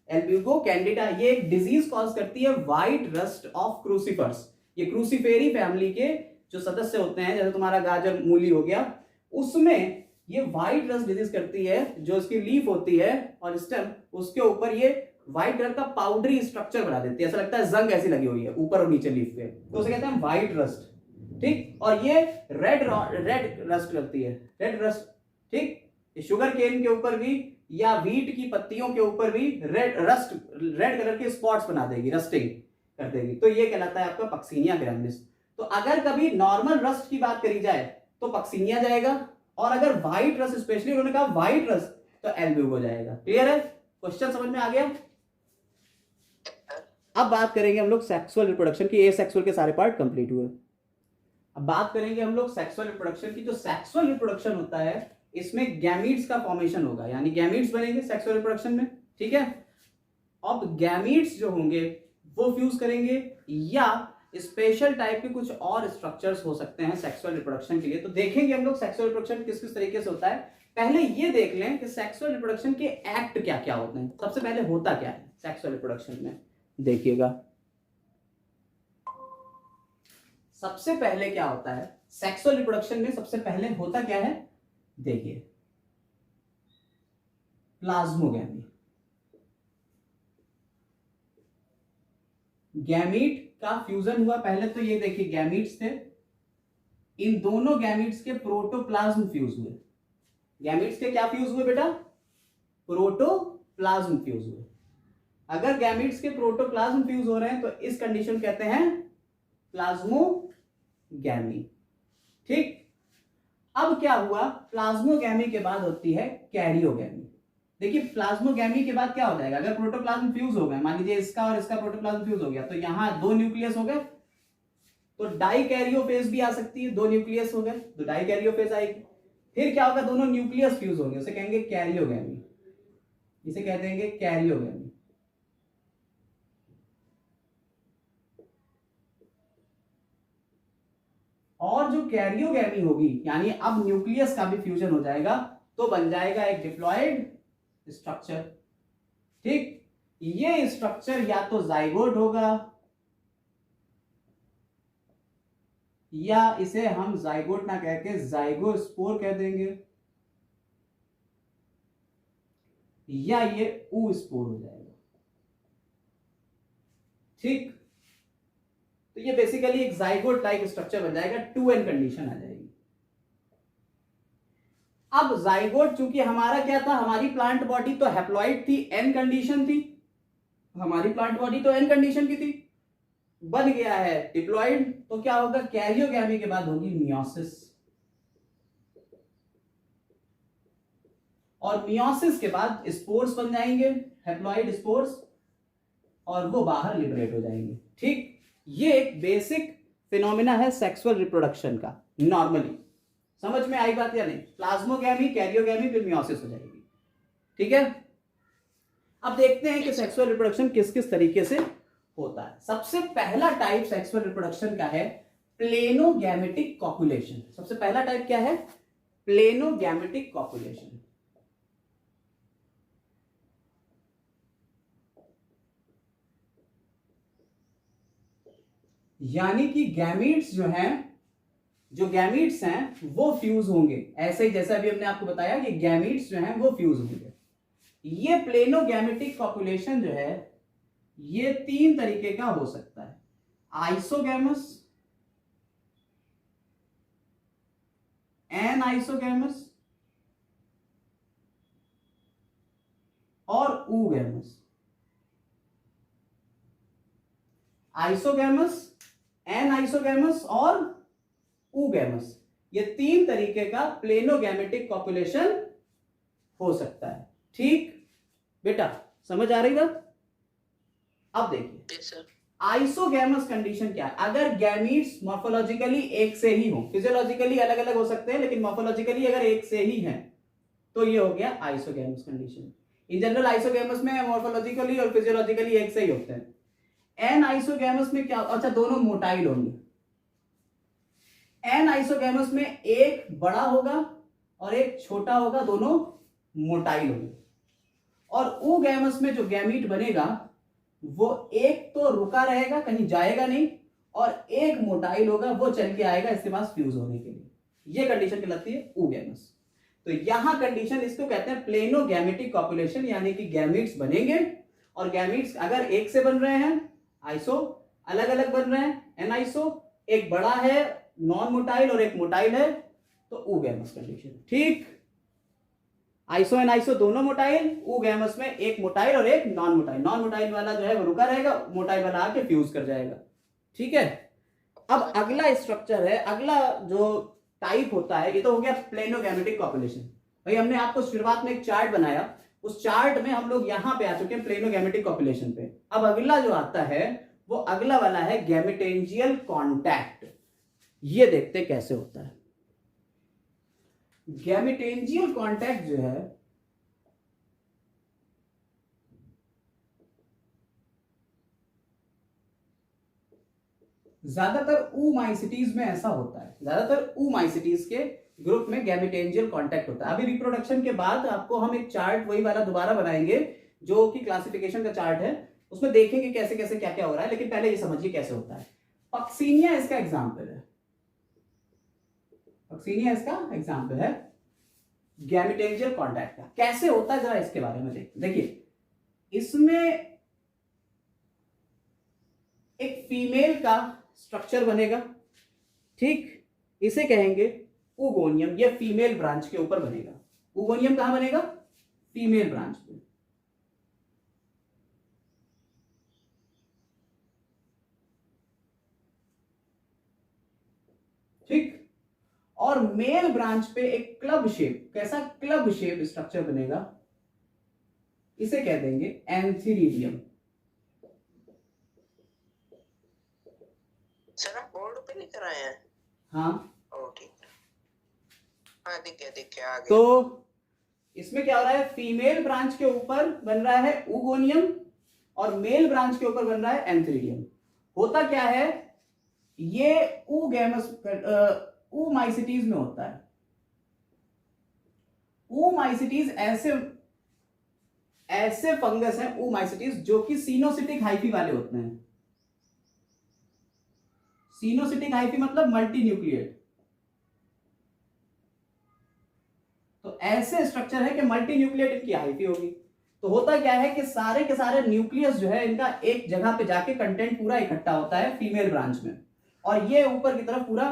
Speaker 1: एल्ब्यूगो कैंडिडा, ये एक डिजीज कॉज करती है व्हाइट रस्ट ऑफ क्रूसीफर्स। ये क्रूसीफेरी फैमिली के जो सदस्य होते हैं, जैसे तुम्हारा गाजर मूली हो गया, उसमें ये व्हाइट रस्ट डिजीज करती है। जो इसकी लीफ होती है और स्टेम, उसके ऊपर ये व्हाइट कलर का पाउडरी स्ट्रक्चर बना देती है, ऐसा लगता है जंग ऐसी लगी हुई है ऊपर और नीचे लीफ पे, तो उसे कहते हैं व्हाइट रस्ट, ठीक। और ये रेड रस्ट करती है, रेड रस्ट, ठीक। शुगर केन के ऊपर भी या वीट की पत्तियों के ऊपर भी रेड कलर के स्पॉट्स बना देगी, रस्टिंग कर देगी। तो ये कहलाता है आपका पक्सीनिया ग्रैंडिस। तो अगर कभी नॉर्मल रस्ट की बात करी जाए तो पक्सीनिया जाएगा, और अगर व्हाइट रस्ट, स्पेशली उन्होंने कहा व्हाइट रस्ट, तो एल्ब्यूगो जाएगा। क्लियर है? क्वेश्चन समझ में आ गया? अब बात करेंगे हम लोग सेक्सुअल रिप्रोडक्शन की। एसेक्सुअल के सारे पार्ट कंप्लीट हुए। अब बात करेंगे हम लोग सेक्सुअल रिप्रोडक्शन की। जो सेक्सुअल रिप्रोडक्शन होता है इसमें गैमीट्स का फॉर्मेशन होगा, यानी गैमीट्स बनेंगे सेक्सुअल रिप्रोडक्शन में, ठीक है। अब गैमीट्स जो होंगे वो फ्यूज करेंगे या स्पेशल टाइप के कुछ और स्ट्रक्चर्स हो सकते हैं सेक्सुअल रिप्रोडक्शन के लिए। तो देखेंगे हम लोग सेक्सुअल रिप्रोडक्शन किस किस तरीके से होता है। पहले ये देख लें कि सेक्सुअल रिप्रोडक्शन के एक्ट क्या क्या होते हैं। सबसे पहले होता क्या है सेक्सुअल रिप्रोडक्शन में, देखिएगा। सबसे पहले क्या होता है सेक्सुअल रिप्रोडक्शन में? सबसे पहले होता क्या है, देखिए, प्लाज्मोगैमी। गैमीट का फ्यूजन हुआ। पहले तो ये देखिए गैमीट्स थे, इन दोनों गैमीट्स के प्रोटोप्लाज्म फ्यूज हुए। गैमीट्स के क्या फ्यूज हुए बेटा? प्रोटोप्लाज्म फ्यूज हुए। अगर गैमीट्स के प्रोटोप्लाज्म फ्यूज हो रहे हैं तो इस कंडीशन कहते हैं प्लाज्मोगैमी, ठीक। अब क्या हुआ, प्लाज्मोगैमी के बाद होती है कैरियोगैमी। देखिए प्लाज्मोगैमी के बाद क्या हो जाएगा, अगर प्रोटोप्लाज्म फ्यूज हो गए, मान लीजिए इसका और इसका प्रोटोप्लाज्म फ्यूज हो गया, तो यहां दो न्यूक्लियस हो गए, तो डाइकैरियोफेज भी आ सकती है। दो न्यूक्लियस हो गए तो डाइकैरियोफेज आएगी। फिर क्या होगा, दोनों न्यूक्लियस फ्यूज होंगे, उसे कहेंगे कैरियोगैमी, इसे कह देंगे कैरियोगैमी। और जो कैरियोगैमी होगी, यानी अब न्यूक्लियस का भी फ्यूजन हो जाएगा, तो बन जाएगा एक डिप्लॉयड स्ट्रक्चर। ठीक, ये स्ट्रक्चर या तो जाइगोट होगा, या इसे हम जाइगोट ना कह के जाइगोस्पोर कह देंगे, या ये ऊ स्पोर हो जाएगा। ठीक, तो ये बेसिकली एक जाइगोट टाइप स्ट्रक्चर बन जाएगा, 2n कंडीशन आ जाएगी। अब जाइगोट चूंकि हमारा क्या था, हमारी प्लांट बॉडी तो हैप्लॉइड थी, n कंडीशन थी, हमारी प्लांट बॉडी तो n कंडीशन की थी, बन गया है डिप्लॉइड, तो क्या होगा, कैरियोगैमी के बाद होगी मियोसिस, और मियोसिस के बाद स्पोर्स बन जाएंगे, हैप्लॉइड स्पोर्स, और वो बाहर लिबरेट हो जाएंगे। ठीक, ये एक बेसिक फिनोमिना है सेक्सुअल रिप्रोडक्शन का। नॉर्मली समझ में आई बात या नहीं? प्लाज्मोगैमी, कैरियोगैमी, फिर मियोसिस हो जाएगी। ठीक है, अब देखते हैं कि सेक्सुअल रिप्रोडक्शन किस किस तरीके से होता है। सबसे पहला टाइप सेक्सुअल रिप्रोडक्शन का है प्लेनोगैमेटिक कॉपुलेशन। सबसे पहला टाइप क्या है? प्लेनोगैमेटिक कॉपुलेशन। यानी कि गैमीट्स जो हैं, जो गैमीट्स हैं वो फ्यूज होंगे, ऐसे ही जैसा अभी हमने आपको बताया कि गैमीट्स जो हैं वो फ्यूज होंगे। ये प्लेनोगैमेटिक कॉपुलेशन जो है ये 3 तरीके का हो सकता है, आइसोगैमस, एनाइसोगैमस और ऊगैमस। आइसोगैमस, एनाइसोगैमस और ऊगैमस, ये 3 तरीके का प्लेनोगैमेटिक कॉपुलेशन हो सकता है। ठीक बेटा, समझ आ रही बात? अब देखिए आइसोगैमस कंडीशन क्या है। अगर गैमीट्स मॉर्फोलॉजिकली एक से ही हो, फिजियोलॉजिकली अलग अलग हो सकते हैं लेकिन मॉर्फोलॉजिकली अगर एक से ही हैं, तो ये हो गया isogamous condition. In general isogamous में मॉर्फोलॉजिकली और फिजियोलॉजिकली एक से ही होते हैं। एन आइसोगैमस में क्या, अच्छा दोनों मोटाइल होंगे। एन आइसोगैमस में एक बड़ा होगा और एक छोटा होगा, दोनों मोटाइल होंगे। और ऊ गैमस में जो गैमीट बनेगा वो एक तो रुका रहेगा, कहीं जाएगा नहीं, और एक मोटाइल होगा, वो चल के आएगा इसके पास फ्यूज होने के लिए। ये कंडीशन कहलाती है ऊ गैमस। तो यहां कंडीशन इसको कहते हैं प्लेनोगैमेटिक कॉपुलेशन, यानी कि गैमीट्स बनेंगे, और गैमीट्स अगर एक से बन रहे हैं आइसो, अलग अलग बन रहे हैं एनाइसो, एक बड़ा है नॉन मोटाइल और एक मोटाइल है, तो ऊगैमस कंडीशन। ठीक, आइसो एनाइसो दोनों मोटाइल, ऊगैमस में एक मोटाइल और एक नॉन मोटाइल। नॉन मोटाइल वाला जो है वो रुका रहेगा, मोटाइल वाला आके फ्यूज कर जाएगा। ठीक है, अब अगला स्ट्रक्चर है, अगला जो टाइप होता है, ये तो हो गया प्लेनोगैमेटिक कॉपुलेशन। भाई हमने आपको शुरुआत में एक चार्ट बनाया, उस चार्ट में हम लोग यहां पे आ चुके हैं प्लेनोगैमेटिक कॉपुलेशन पे। अब अगला जो आता है वो अगला वाला है गैमेटेंजियल कॉन्टैक्ट। ये देखते कैसे होता है। गैमेटेंजियल कॉन्टैक्ट जो है ज्यादातर ऊमाइसिटीज में ऐसा होता है, ज्यादातर ऊमाइसिटीज के ग्रुप में गैमेटेंजियल कॉन्टैक्ट होता है। अभी रिप्रोडक्शन के बाद आपको हम एक चार्ट वही वाला दोबारा बनाएंगे जो कि क्लासिफिकेशन का चार्ट है, उसमें देखेंगे कैसे कैसे क्या क्या हो रहा है, लेकिन पहले ये समझिए कैसे होता है। पक्सीनिया इसका एग्जाम्पल है, पक्सीनिया इसका एग्जाम्पल है गैमेटेंजियल कॉन्टैक्ट का। कैसे होता है जरा इसके बारे में देखिए। इसमें एक फीमेल का स्ट्रक्चर बनेगा, ठीक, इसे कहेंगे ऊगोनियम। ये फीमेल ब्रांच के ऊपर बनेगा। ऊगोनियम कहां बनेगा? फीमेल ब्रांच पे। ठीक, और मेल ब्रांच पे एक क्लब शेप, कैसा क्लब शेप स्ट्रक्चर बनेगा, इसे कह देंगे एंथीरिडियम।
Speaker 2: सर आप बोर्ड पे लिख रहे हैं?
Speaker 1: हाँ,
Speaker 2: ओ ठीक है, हाँ दिख गया आगे।
Speaker 1: तो इसमें क्या हो रहा है, फीमेल ब्रांच के ऊपर बन रहा है ऊगोनियम और मेल ब्रांच के ऊपर बन रहा है एंथीरिडियम। होता क्या है, ये oomaicetys में होता है। oomaicetys ऐसे फंगस हैं oomaicetys जो कि सिनोसिटिक हाइफी वाले होते हैं। सिनोसिटिक हाइफी मतलब मल्टी न्यूक्लिएट। तो ऐसे स्ट्रक्चर है कि मल्टी न्यूक्लिएट इनकी हाइफी होगी। तो होता क्या है कि सारे के सारे न्यूक्लियस जो है इनका एक जगह पे जाके कंटेंट पूरा इकट्ठा होता है फीमेल ब्रांच में, और ये ऊपर की तरफ पूरा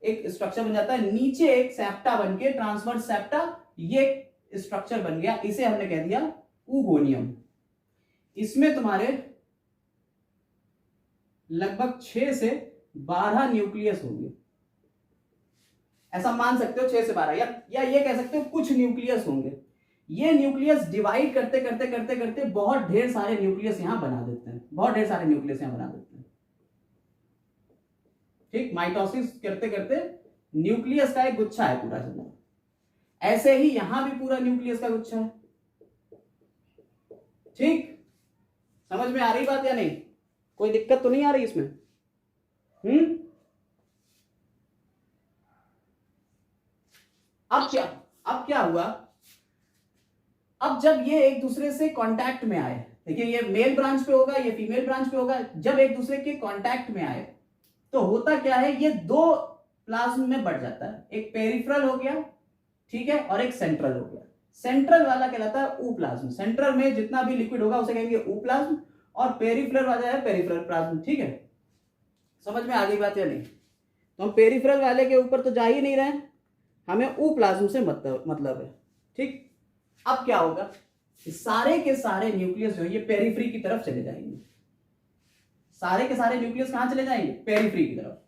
Speaker 1: एक स्ट्रक्चर बन जाता है, नीचे एक सेप्टा बन के ट्रांसवर्स सेप्टा, ये स्ट्रक्चर बन गया, इसे हमने कह दिया ऊगोनियम। इसमें तुम्हारे लगभग 6 से 12 न्यूक्लियस होंगे, ऐसा मान सकते हो 6 से 12, या ये कह सकते हो कुछ न्यूक्लियस होंगे। ये न्यूक्लियस डिवाइड करते करते करते करते बहुत ढेर सारे न्यूक्लियस यहां बना देते हैं, बहुत ढेर सारे न्यूक्लियस यहां बना देते हैं। ठीक, माइटोसिस करते करते न्यूक्लियस का एक गुच्छा है पूरा चला। ऐसे ही यहां भी पूरा न्यूक्लियस का गुच्छा है। ठीक, समझ में आ रही बात या नहीं? कोई दिक्कत तो नहीं आ रही इसमें? अब क्या हुआ? अब जब ये एक दूसरे से कांटेक्ट में आए, देखिए ये मेल ब्रांच पे होगा, ये फीमेल ब्रांच पे होगा, जब एक दूसरे के कांटेक्ट में आए तो होता क्या है, ये 2 प्लाज्म में बढ़ जाता है, एक पेरिफेरल हो गया, ठीक है, और एक सेंट्रल हो गया। सेंट्रल वाला कहलाता है ऊ प्लाज्म, सेंट्रल में जितना भी लिक्विड होगा उसे कहेंगे ऊ प्लाज्म, और पेरिफेरल वाला है पेरिफेरल प्लाज्म। ठीक है, समझ में आ गई बात या नहीं? तो हम पेरिफेरल वाले के ऊपर तो जा ही नहीं रहे, हमें ऊ प्लाज्म से मतलब है। ठीक, अब क्या होगा, सारे के सारे न्यूक्लियस जो है ये पेरिफेरी की तरफ चले जाएंगे। सारे के सारे न्यूक्लियस कहां चले जाएंगे? पेरिफेरी की तरफ,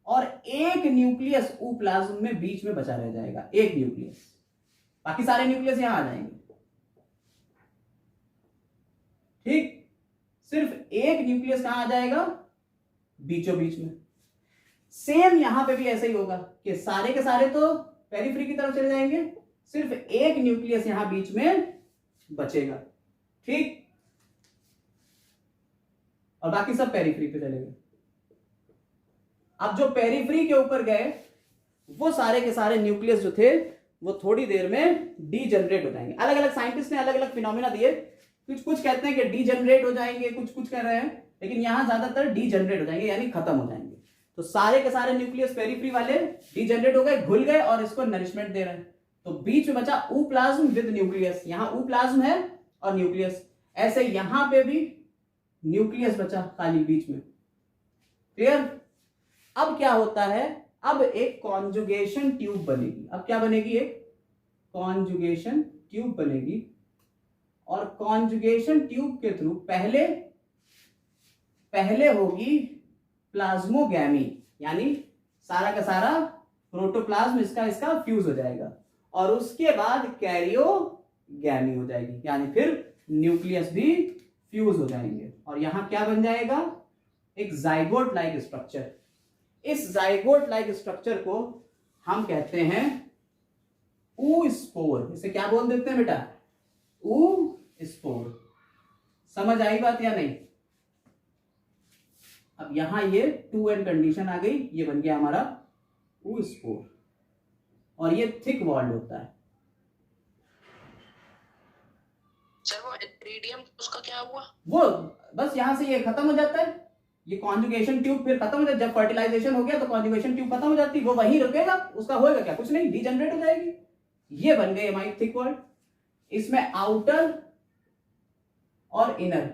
Speaker 1: और एक न्यूक्लियस ऊ प्लाज्म में बीच में बचा रह जाएगा, एक न्यूक्लियस, बाकी सारे न्यूक्लियस यहां आ जाएंगे। ठीक, सिर्फ एक न्यूक्लियस कहां आ जाएगा? बीचों बीच में। सेम यहां पे भी ऐसा ही होगा कि सारे के सारे तो पेरिफेरी की तरफ चले जाएंगे, सिर्फ एक न्यूक्लियस यहां बीच में बचेगा। ठीक, और बाकी सब पेरिफेरी पे चले गए। अब जो पेरिफेरी के ऊपर गए वो सारे के सारे न्यूक्लियस जो थे वो थोड़ी देर में डीजनरेट हो जाएंगे। अलग अलग साइंटिस्ट ने अलग अलग फिनोमिना दिए, कुछ कहते हैं कि डीजनरेट हो जाएंगे, कुछ कह रहे हैं, लेकिन यहां ज्यादातर डीजनरेट हो जाएंगे, यानी खत्म हो जाएंगे। तो सारे के सारे न्यूक्लियस पेरिफेरी वाले डीजनरेट हो गए, घुल गए, और इसको नरिशमेंट दे रहे हैं। तो बीच में बचा ऊ प्लाज्म विद न्यूक्लियस, यहां ऊ प्लाज्म है और न्यूक्लियस, ऐसे यहां पे भी न्यूक्लियस बचा खाली बीच में। क्लियर? अब क्या होता है, अब एक कॉन्जुगेशन ट्यूब बनेगी। अब क्या बनेगी? एक कॉन्जुगेशन ट्यूब बनेगी, और कॉन्जुगेशन ट्यूब के थ्रू पहले होगी प्लाज्मोगैमी, यानी सारा का सारा प्रोटोप्लाज्म इसका फ्यूज हो जाएगा, और उसके बाद कैरियोगैमी हो जाएगी, यानी फिर न्यूक्लियस भी फ्यूज हो जाएंगे, और यहां क्या बन जाएगा? एक जाइगोट लाइक स्ट्रक्चर। इस जाइगोट लाइक स्ट्रक्चर को हम कहते हैं ऊ-स्पोर। इसे क्या बोल देते हैं बेटा? ऊ-स्पोर। समझ आई बात या नहीं? अब यहां ये 2n कंडीशन आ गई, ये बन गया हमारा ऊ-स्पोर, और ये थिक वॉल्ड होता है।
Speaker 2: सर वो एट्रिडियम उसका क्या हुआ?
Speaker 1: वो बस यहां से ये खत्म हो जाता है, ये कॉन्जुगेशन ट्यूब फिर खत्म हो जाता है। जब फर्टिलाइजेशन हो गया तो कॉन्जुगेशन ट्यूब खत्म हो जाती है, वो वहीं रुकेगा, उसका होएगा क्या? कुछ नहीं, डीजनरेट हो जाएगी। ये बन गए हमारी थिक वॉल्ड। इसमें आउटर और इनर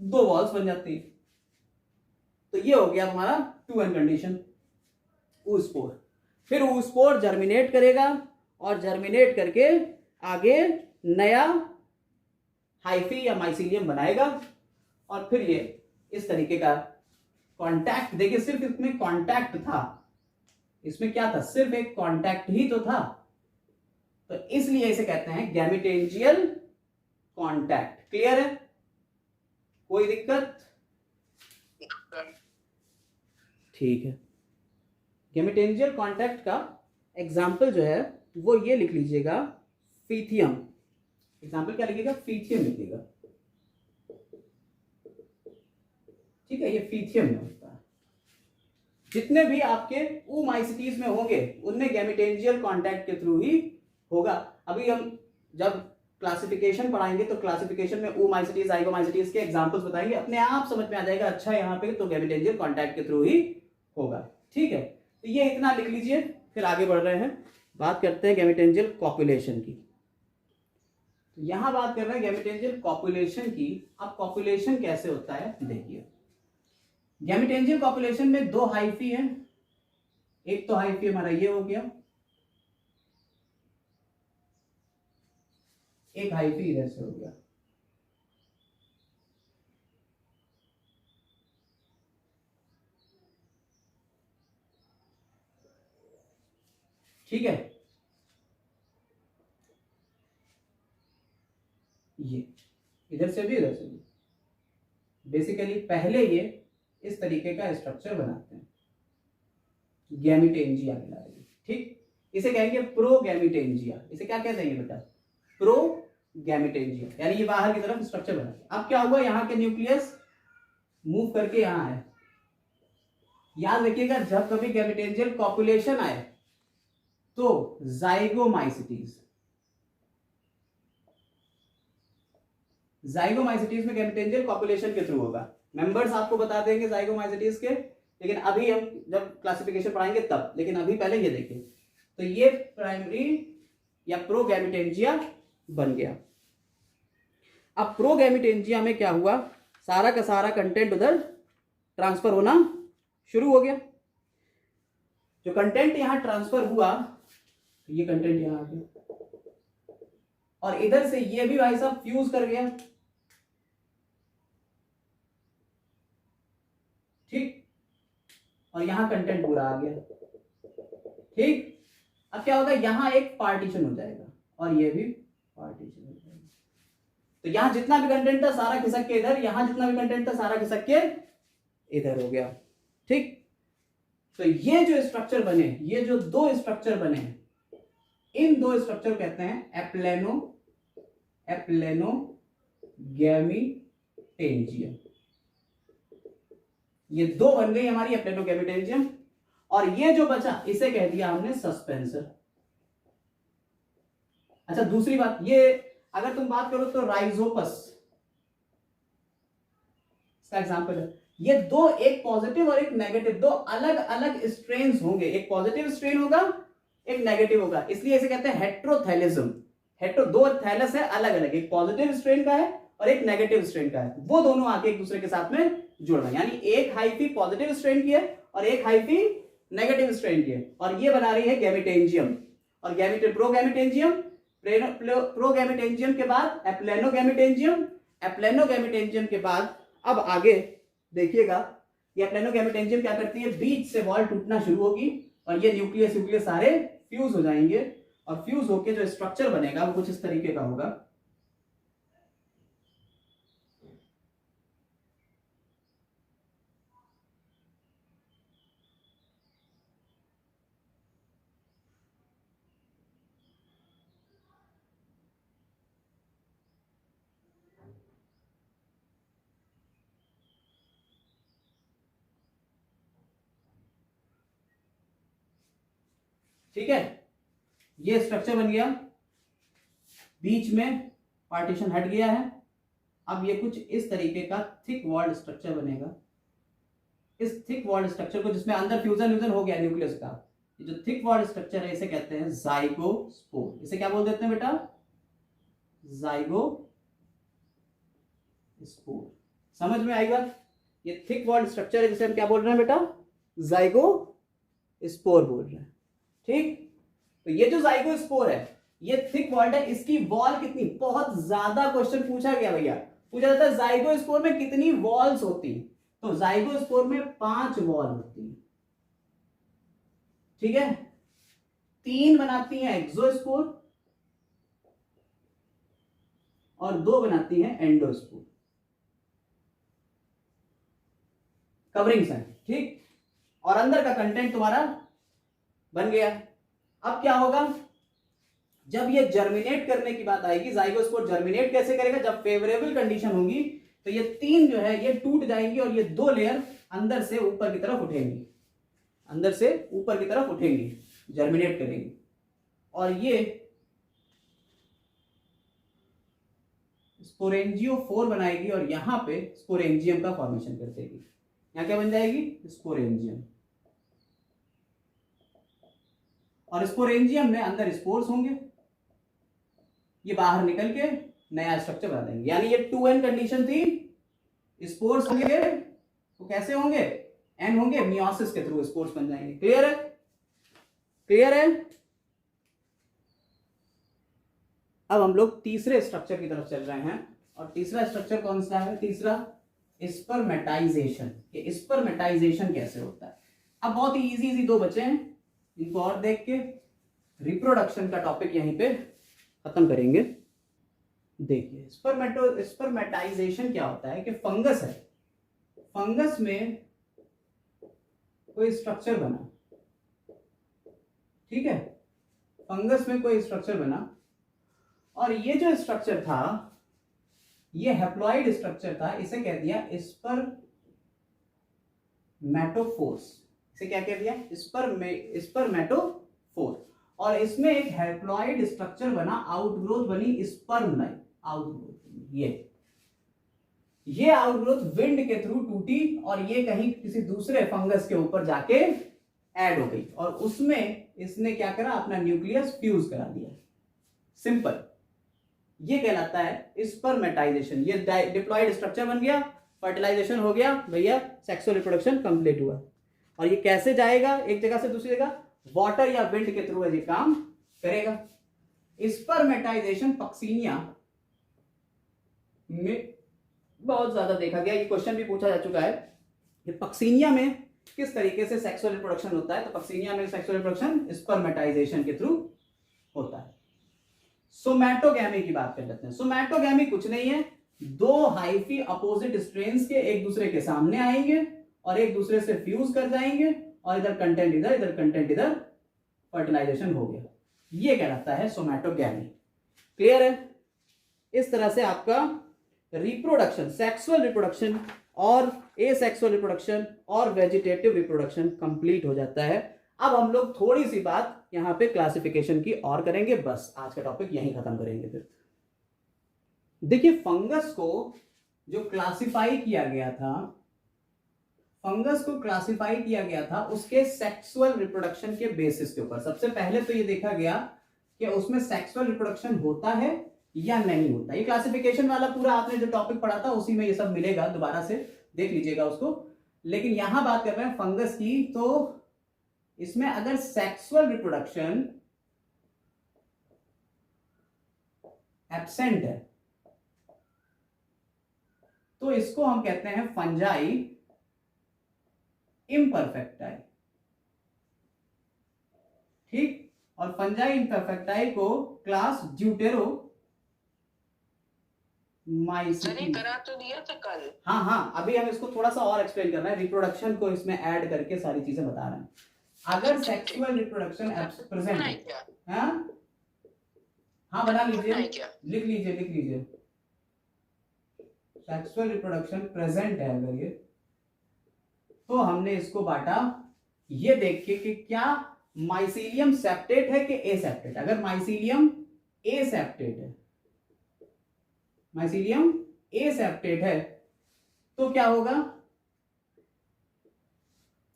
Speaker 1: 2 वॉल्स बन जाती है। तो ये हो गया हमारा 2n कंडीशन, ऊ-स्पोर। फिर ऊ-स्पोर जर्मिनेट करेगा, और जर्मिनेट करके आगे नया हाइफी या माइसीलियम बनाएगा, और फिर ये इस तरीके का कांटेक्ट, देखिए सिर्फ इसमें कांटेक्ट था, इसमें क्या था? सिर्फ एक कांटेक्ट ही तो था, तो इसलिए इसे कहते हैं गैमेटेंजियल कांटेक्ट। क्लियर है? कोई दिक्कत? ठीक है। गैमेटेंजियल कांटेक्ट का एग्जाम्पल जो है वो ये लिख लीजिएगा, फीथियम। एग्जाम्पल क्या लिखिएगा? फीथियम लिखिएगा। ठीक है, ये फीथियम में होता है। जितने भी आपके oomaicetys में होंगे उनमें गैमेटेंजियल कांटेक्ट के थ्रू ही होगा। अभी हम जब क्लासिफिकेशन पढ़ाएंगे तो क्लासिफिकेशन में oomaicetys zygomaicetys के एग्जांपल्स बताएंगे, अपने आप समझ में आ जाएगा अच्छा यहाँ पे तो गैमेटेंजियल कांटेक्ट के थ्रू ही होगा। ठीक है, तो ये इतना लिख लीजिए, फिर आगे बढ़ रहे हैं, बात करते हैं गैमेटेंजियल कॉपुलेशन की। तो यहां बात कर रहे हैं गैमेटेंजियल कॉपुलेशन की। अब कॉपुलेशन कैसे होता है देखिए, गैमेटेंजियल कॉपुलेशन में दो हाइफी हैं। एक तो हाइफी हमारा ये हो गया, एक हाइफी इधर से हो गया। ठीक है, ये इधर से भी इधर से भी। बेसिकली पहले ये इस तरीके का स्ट्रक्चर बनाते हैं, गैमेटेंजिया कहलाएगी। ठीक, इसे कहेंगे प्रोगैमेटेंजिया। इसे क्या कहते हैं बेटा? प्रोगैमेटेंजिया, यानी ये बाहर की तरफ स्ट्रक्चर बनाते हैं। अब क्या हुआ, यहाँ के न्यूक्लियस मूव करके यहाँ आए। याद रखिएगा जब कभी गैमेटेंजियल कॉपुलेशन आए तो जाइगोमाइसिटीज में गैमेटेंजियल कॉपुलेशन के थ्रू होगा। मेंबर्स आपको बता देंगे जाइगोमाइसिटीज के, लेकिन अभी हम जब क्लासिफिकेशन पढ़ाएंगे तब, लेकिन अभी पहले ये देखिए। तो ये प्राइमरी या प्रोगैमेटेंजिया बन गया। अब प्रोगैमेटेंजिया में क्या हुआ, सारा का सारा कंटेंट उधर ट्रांसफर होना शुरू हो गया। जो कंटेंट यहां ट्रांसफर हुआ, तो ये कंटेंट यहां आ गया और इधर से ये भी भाई साहब फ्यूज कर गया। ठीक, और यहां कंटेंट पूरा आ गया। ठीक, अब क्या होगा, यहां एक पार्टीशन हो जाएगा और ये भी पार्टीशन हो जाएगा। तो यहां जितना भी कंटेंट था सारा खिसक के इधर, यहां जितना भी कंटेंट था सारा खिसक के इधर हो गया। ठीक, तो ये जो स्ट्रक्चर बने, ये जो दो स्ट्रक्चर बने, इन दो स्ट्रक्चर कहते हैं एप्लेनोगैमीटेंजियम। ये दो बन गई हमारी एप्लेनोगैमीटेंजियम, और ये जो बचा इसे कह दिया हमने सस्पेंसर। अच्छा, दूसरी बात, ये अगर तुम बात करो तो राइजोपस इसका एग्जांपल है। ये दो, एक पॉजिटिव और एक नेगेटिव, दो अलग अलग स्ट्रेन्स होंगे। एक पॉजिटिव स्ट्रेन होगा, एक नेगेटिव होगा, इसलिए इसे कहते हैं हेट्रोथैलिज्म। दो थैलस है अलग अलग, एक पॉजिटिव स्ट्रेन का है और एक नेगेटिव स्ट्रेन का है। वो दोनों आके एक दूसरे के साथ में जुड़ रहे हैं, यानी एक हाइफी पॉजिटिव स्ट्रेन की है और एक हाइफी नेगेटिव स्ट्रेन की है, और ये बना रही है गैमीटेंजियम। और प्रोगैमीटेंजियम के बाद एप्लेनोगैमीटेंजियम के बाद अब आगे देखिएगा, ये एप्लेनोगैमीटेंजियम क्या करती है, बीच से वॉल टूटना शुरू होगी और ये न्यूक्लियस सारे फ्यूज हो जाएंगे, और फ्यूज होके जो स्ट्रक्चर बनेगा वो कुछ इस तरीके का होगा। ठीक है, ये स्ट्रक्चर बन गया, बीच में पार्टीशन हट गया है। अब ये कुछ इस तरीके का थिक वॉल्ड स्ट्रक्चर बनेगा। इस थिक वॉल्ड स्ट्रक्चर को, जिसमें अंदर फ्यूजन हो गया न्यूक्लियस का, ये जो थिक वॉल्ड स्ट्रक्चर है इसे कहते हैं जाइगोस्पोर। इसे क्या बोल देते हैं बेटा, जाइगोस्पोर। समझ में आई बात? ये थिक वॉल्ड स्ट्रक्चर है जिसे हम क्या बोल रहे हैं बेटा, जाइगोस्पोर बोल रहे हैं। ठीक, तो ये जो जाइगोस्पोर है ये थिक वॉल्ड है, इसकी वॉल कितनी, बहुत ज्यादा क्वेश्चन पूछा गया भैया, पूछा जाता है जाइगोस्पोर में कितनी वॉल्स होती, तो जाइगोस्पोर में 5 वॉल होती है। ठीक है, 3 बनाती हैं एक्सोस्पोर और 2 बनाती हैं एंडोस्पोर, कवरिंग साइड। ठीक, और अंदर का कंटेंट तुम्हारा बन गया। अब क्या होगा, जब ये जर्मिनेट करने की बात आएगी, जाइगोस्पोर जर्मिनेट कैसे करेगा, जब फेवरेबल कंडीशन होगी तो ये 3 जो है ये टूट जाएंगी और ये 2 लेयर अंदर से ऊपर की तरफ उठेंगी, अंदर से ऊपर की तरफ उठेंगी, जर्मिनेट करेंगी, और ये स्पोरेंजियोफोर बनाएगी और यहां पे स्पोरेंजियम का फॉर्मेशन कर देगी। यहां क्या बन जाएगी? स्पोरेंजियम। और स्पोरेंजियम में अंदर स्पोर्स होंगे, ये बाहर निकल के नया स्ट्रक्चर बना देंगे। यानी ये 2n कंडीशन थी, स्पोर्स होंगे तो कैसे होंगे? n होंगे, मियोसिस के थ्रू स्पोर्स बन जाएंगे। क्लियर है? क्लियर है? अब हम लोग तीसरे स्ट्रक्चर की तरफ चल रहे हैं, और तीसरा स्ट्रक्चर कौन सा है? तीसरा स्पर्मेटाइजेशन। ये स्पर्मेटाइजेशन कैसे होता है? अब बहुत ही इजी 2 बचे हैं, इनको और देख के रिप्रोडक्शन का टॉपिक यहीं पे खत्म करेंगे। देखिए स्पर्मेटाइजेशन क्या होता है कि फंगस है, फंगस में कोई स्ट्रक्चर बना, ठीक है, फंगस में कोई स्ट्रक्चर बना, और ये जो स्ट्रक्चर था ये हैप्लॉइड स्ट्रक्चर था, इसे कह दिया स्पर्मेटोफोर्स। इसे क्या कह दिया? स्पर्मेटोफोर। और इसमें एक हैप्लॉइड स्ट्रक्चर बना, आउटग्रोथ बनी स्पर्म लाइक आउटग्रोथ। ये आउटग्रोथ विंड के थ्रू टूटी और ये कहीं किसी दूसरे फंगस के ऊपर जाके ऐड हो गई, और उसमें इसने क्या करा? अपना न्यूक्लियस फ्यूज करा दिया। सिंपल, ये कहलाता है स्पर्मेटाइजेशन। ये डिप्लॉयड स्ट्रक्चर बन गया, फर्टिलाइजेशन हो गया, भैया सेक्सुअल रिप्रोडक्शन कंप्लीट हुआ। और ये कैसे जाएगा एक जगह से दूसरी जगह? वाटर या विंड के थ्रू ये काम करेगा। स्पर्मेटाइजेशन पक्सीनिया में बहुत ज्यादा देखा गया, ये क्वेश्चन भी पूछा जा चुका है कि पक्सीनिया में किस तरीके से सेक्सुअल रिप्रोडक्शन होता है। तो पक्सीनिया में सेक्सुअल रिप्रोडक्शन स्पर्मेटाइजेशन के थ्रू होता है। सोमैटोगैमी की बात कर लेते हैं। सोमैटोगैमी कुछ नहीं है, 2 हाइफी अपोजिट स्ट्रेन्स के एक दूसरे के सामने आएंगे और एक दूसरे से फ्यूज कर जाएंगे, और इधर कंटेंट इधर कंटेंट इधर, फर्टिलाइजेशन हो गया। ये कहलाता है सोमैटोगैमी। क्लियर है? इस तरह से आपका रिप्रोडक्शन, सेक्सुअल रिप्रोडक्शन और एसेक्सुअल रिप्रोडक्शन और वेजिटेटिव रिप्रोडक्शन कंप्लीट हो जाता है। अब हम लोग थोड़ी सी बात यहां पे क्लासिफिकेशन की और करेंगे, बस आज का टॉपिक यहीं खत्म करेंगे। फिर देखिए फंगस को जो क्लासिफाई किया गया था, फंगस को क्लासिफाई किया गया था उसके सेक्सुअल रिप्रोडक्शन के बेसिस के ऊपर। सबसे पहले तो ये देखा गया कि उसमें सेक्सुअल रिप्रोडक्शन होता है या नहीं होता। ये क्लासिफिकेशन वाला पूरा आपने जो टॉपिक पढ़ा था उसी में ये सब मिलेगा, दोबारा से देख लीजिएगा उसको। लेकिन यहां बात कर रहे हैं फंगस की, तो इसमें अगर सेक्सुअल रिप्रोडक्शन एब्सेंट है तो इसको हम कहते हैं फंजाई इम्परफेक्टाई। ठीक, और फंजाई इम्परफेक्टाई को क्लास ड्यूटेरो माइसिटी
Speaker 2: करा तो दिया था कल।
Speaker 1: हाँ, अभी हम इसको थोड़ा सा और एक्सप्लेन कर रहे हैं, रिप्रोडक्शन को इसमें ऐड करके सारी चीजें बता रहे हैं। अगर सेक्सुअल रिप्रोडक्शन प्रेजेंट है, हाँ बना लीजिए, लिख लीजिए सेक्सुअल रिप्रोडक्शन प्रेजेंट है अगर ये, तो हमने इसको बांटा ये देख के कि क्या माइसीलियम सेप्टेट है कि एसेप्टेट। अगर माइसीलियम एसेप्टेट है, माइसीलियम एसेप्टेट है तो क्या होगा?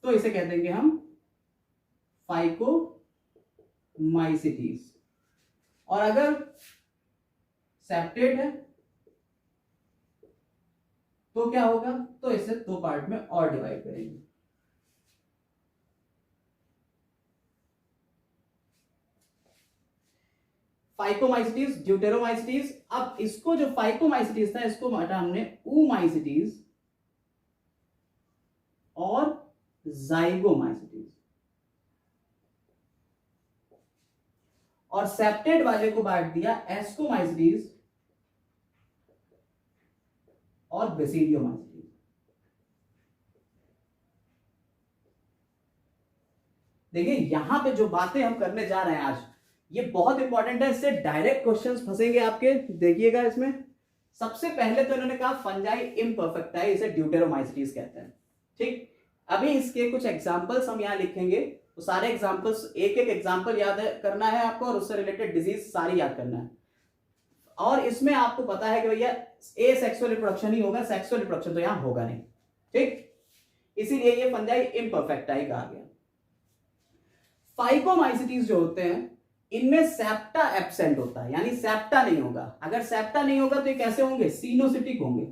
Speaker 1: तो इसे कह देंगे हम फाइकोमाइसिटीज। और अगर सेप्टेट है तो क्या होगा? तो इसे 2 पार्ट में और डिवाइड करेंगे। Phycomycetes, deuteromycetes. अब इसको जो फाइकोमाइसिटीज था इसको बांटा हमने oomaicities और zygomaicities, और सेप्टेट वाले को बांट दिया एस्कोमाइसिटीज और बेसिडियोमाइसिटीज। देखिए यहां पे जो बातें हम करने जा रहे हैं आज ये बहुत इंपॉर्टेंट है, इससे डायरेक्ट क्वेश्चंस फंसेंगे आपके। देखिएगा इसमें सबसे पहले तो इन्होंने कहा फंजाई इम्परफेक्ट है, इसे ड्यूटेरोमाइसीटीज कहते हैं। ठीक, अभी इसके कुछ एग्जांपल्स हम यहाँ लिखेंगे, तो सारे एग्जांपल्स, एक एक एग्जांपल याद करना है आपको और उससे रिलेटेड डिजीज सारी याद करना है। और इसमें आपको पता है कि भैया ए सेक्सुअल रिप्रोडक्शन ही होगा, सेक्सुअल रिप्रोडक्शन तो यहां होगा नहीं। ठीक, इसीलिए ये फंजाई इम्परफेक्टाई कहा गया। फाइकोमाइसीटीज जो होते हैं इनमें सेप्टा एब्सेंट होता है, यानी सेप्टा नहीं होगा। अगर सेप्टा नहीं होगा तो ये कैसे होंगे, सीनोसिटिक होंगे,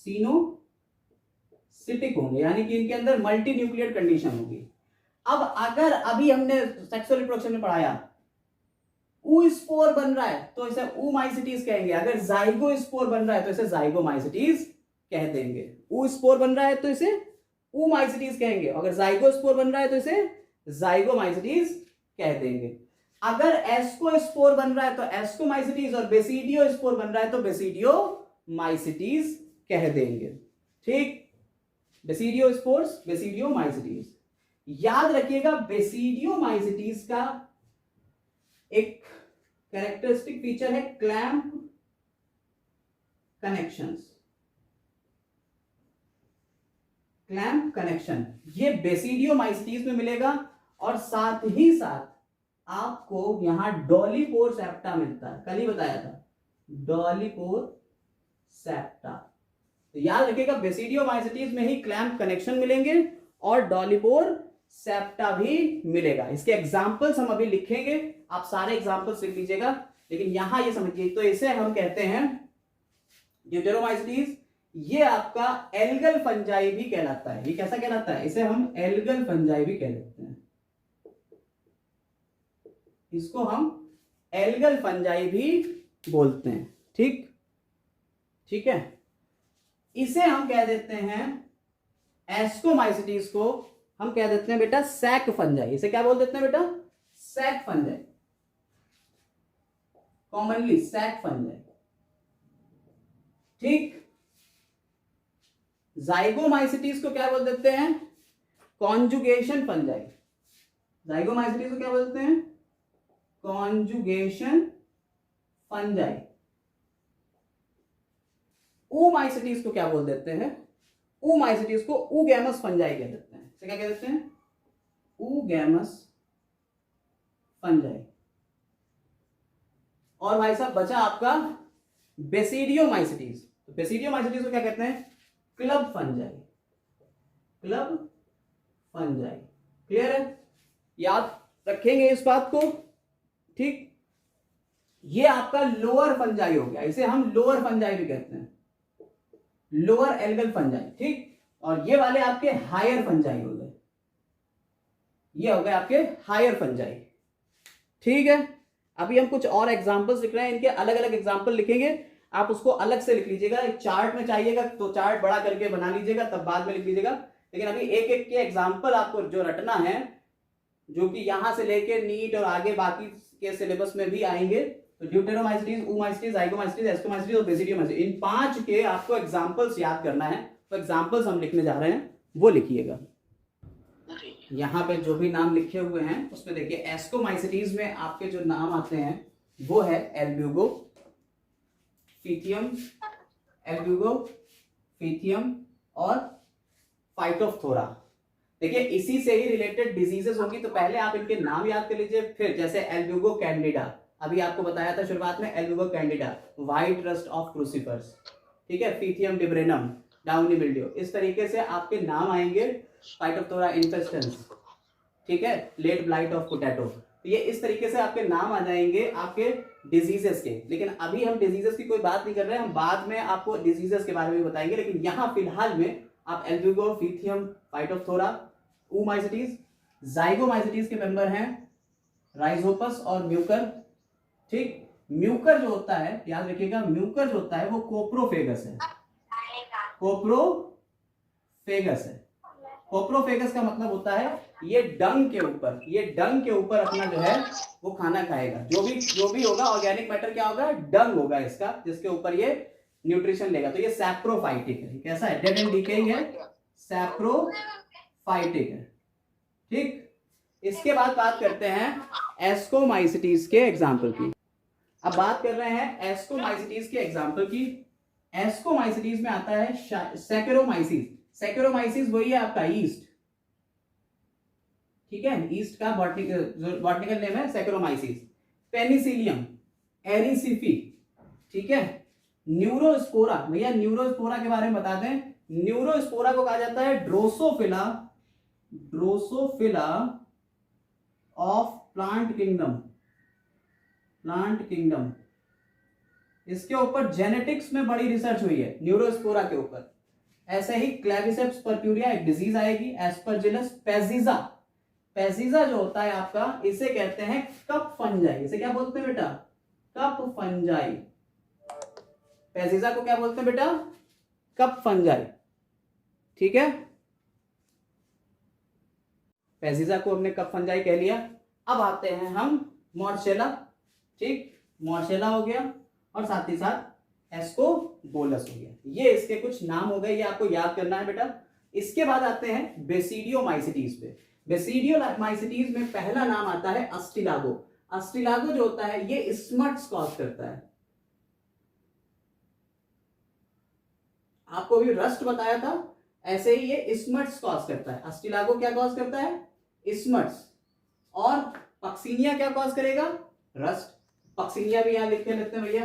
Speaker 1: सीनोसिटिक होंगे, यानी कि इनके अंदर मल्टी न्यूक्लियर कंडीशन होगी। अब अगर अभी हमने सेक्सुअल रिप्रोडक्शन में पढ़ाया ऊ स्पोर बन रहा है तो इसे ऊमाइसीटीज कहेंगे, अगर जाइगो स्पोर बन रहा है तो इसे जाइगोमाइसीटीज कह देंगे। ऊ स्पोर बन रहा है तो इसे ऊमाइसीटीज कहेंगे, अगर जाइगो स्पोर बन रहा है तो इसे जाइगोमाइसीटीज कह देंगे। अगर एस्को स्पोर बन रहा है तो एस्कोमाइसीटीज और बेसिडियो स्पोर बन रहा है तो बेसिडियोमाइसीटीज कह देंगे। ठीक, बेसिडियो स्पोर्स, बेसिडियोमाइसीटीज। याद रखिएगा बेसिडियोमाइसीटीज का एक कैरेक्टरिस्टिक फीचर है क्लैंप कनेक्शंस। क्लैंप कनेक्शन ये बेसिडियोमाइसीटीज में मिलेगा और साथ ही साथ आपको यहां डॉलीपोर सेप्टा मिलता है, कल ही बताया था डॉलीपोर सेप्टा। तो याद रखिएगा बेसिडियोमाइसीटीज में ही क्लैंप कनेक्शन मिलेंगे और डॉलीपोर सेप्टा भी मिलेगा। इसके एग्जांपल्स हम अभी लिखेंगे, आप सारे एग्जांपल्स लिख लीजिएगा, लेकिन यहां ये समझिए। तो इसे हम कहते हैं ड्यूटेरोमाइसीटीज। ये आपका एल्गल फंजाई भी कहलाता है। ये कैसा कहलाता है, इसे हम एल्गल फंजाई भी कह देते हैं, इसको हम एल्गल फंजाई भी बोलते हैं। ठीक, ठीक है। इसे हम कह देते हैं, एस्कोमाइसीटीज को हम कह देते हैं बेटा सैक फंजाई। इसे क्या बोल देते हैं बेटा, sac fungi, commonly sac fungi. ठीक, जाइगोमाइसीटीज को क्या बोल देते हैं, कॉन्जुगेशन फंजाई। जाइगोमाइसीटीज को क्या बोलते हैं, कॉन्जुगेशन फंजाई। ऊमाइसीटीज को क्या बोल देते हैं, ऊमाइसीटीज को ऊगैमस फंजाई कह देते हैं। इसे क्या कह देते हैं, ऊगैमस फंजाई। और भाई साहब बचा आपका बेसिडियोमाइसीटीज। तो बेसिडियोमाइसीटीज को क्या कहते हैं, club fungi, club fungi. Clear है, याद रखेंगे इस बात को। ठीक, ये आपका लोअर फंजाई हो गया, इसे हम लोअर फंजाई भी कहते हैं, लोअर एल्गल फंजाई। ठीक, और ये वाले आपके हायर फंजाई हो गए, ये हो गए आपके हायर फंजाई। ठीक है, अभी हम कुछ और एग्जांपल्स लिख रहे हैं, इनके अलग अलग एग्जांपल लिखेंगे, आप उसको अलग से लिख लीजिएगा। एक चार्ट में चाहिएगा तो चार्ट बड़ा करके बना लीजिएगा, तब बाद में लिख लीजिएगा। लेकिन अभी एक एक के एग्जांपल आपको जो रटना है, जो कि यहां से लेके नीट और आगे बाकी के सिलेबस में भी आएंगे। तो ड्यूटेरोमाइसीटीज, ऊमाइसीटीज, जाइगोमाइसीटीज, एस्कोमाइसीटीज और बेसिडियोमाइसीटीज, इन 5 के आपको एग्जांपल्स याद करना है। तो एग्जांपल्स हम लिखने जा रहे हैं, वो लिखिएगा। यहाँ पे जो भी नाम लिखे हुए हैं उसमें देखिए, एस्कोमाइसीटीज में आपके जो नाम आते हैं वो है एल्ब्यूगो, फीथियम, एल्ब्यूगो, फीथियम और फाइटोफथोरा। देखिए इसी से ही रिलेटेड डिजीजेस होंगी, तो पहले आप इनके नाम याद कर लीजिए। फिर जैसे एल्ब्यूगो कैंडिडा, अभी आपको बताया था शुरुआत में, Albugo Candida, white rust of crucifers. ठीक है, फीथियम डिब्रेनम, डाउनी मिल्ड्यू, इस तरीके से आपके नाम आएंगे। फाइटोफथोरा इन्फेस्टेंस, ठीक है, लेट ब्लाइट ऑफ पोटैटो। तो ये इस तरीके से आपके नाम आ जाएंगे आपके डिजीजेस के। लेकिन अभी हम डिजीजेस की कोई बात नहीं कर रहे हैं, हम बाद में आपको डिजीजेस के बारे में बताएंगे। लेकिन यहाँ फिलहाल में आप एल्ब्यूगो, फीथियम, फाइटोफथोरा, ऊमाइसीटीज, जाइगोमाइसीटीज के मेंबर हैं राइजोपस और म्यूकर। ठीक, म्यूकर जो होता है, याद रखिएगा, म्यूकर जो होता है वो कोप्रोफेगस है, कोप्रोफेगस है। कोप्रोफेगस का मतलब होता है ये डंग के ऊपर, ये डंग के ऊपर अपना जो है वो खाना खाएगा। जो भी होगा ऑर्गेनिक मैटर क्या होगा, डंग होगा इसका, जिसके ऊपर ये न्यूट्रिशन लेगा। तो ये सैप्रोफाइटिक है। कैसा है, डेड एंड डिकेइंग है, सैप्रोफाइटिक है। ठीक, इसके बाद बात करते हैं एस्कोमाइसीटीज के एग्जाम्पल की। अब बात कर रहे हैं एस्कोमाइसीटीज के एग्जाम्पल की। एस्कोमाइसिटीज में आता है सैकेरोमाइसिस। सैकेरोमाइसिस वही है आपका ईस्ट, ठीक है, ईस्ट का बॉटनिकल नेम है सैकेरोमाइसिस। पेनिसिलियम, एरिसिफी, ठीक है। न्यूरोस्पोरा, भैया न्यूरोस्पोरा के बारे में बता दें, न्यूरोस्पोरा को कहा जाता है Drosophila, Drosophila of plant kingdom, plant kingdom. इसके ऊपर जेनेटिक्स में बड़ी रिसर्च हुई है न्यूरोस्पोरा के ऊपर। ऐसे ही क्लेविसेप्स परप्यूरिया एक डिजीज आएगी, एस्परजिलस पैजिजा। पैजिजा जो होता है आपका, इसे कहते हैं कप फंजाई। इसे क्या बोलते हैं बेटा? Cup fungi. पैजिजा को क्या बोलते हैं बेटा? कप फंजाई, ठीक है। पैजिजा को हमने कप फंजाई कह लिया। अब आते हैं हम मॉर्सेला, ठीक, मॉर्सेला हो गया और साथ ही साथ एस्कोबोलस हो गया। ये इसके कुछ नाम हो गए, ये आपको याद करना है बेटा। इसके बाद आते हैं बेसिडियोमाइसिटीज पे। बेसिडियोमाइसिटीज में पहला नाम आता है अस्टिलागो। अस्टिलागो जो होता है ये स्मट्स कॉज करता है। आपको भी रस्ट बताया था, ऐसे ही ये स्मट्स कॉज करता है। अस्टिलागो क्या कॉज करता है? स्मट्स। और पक्सीनिया क्या कॉज करेगा? रस्ट। पक्सीनिया भी यहां लिख के लेते हैं भैया।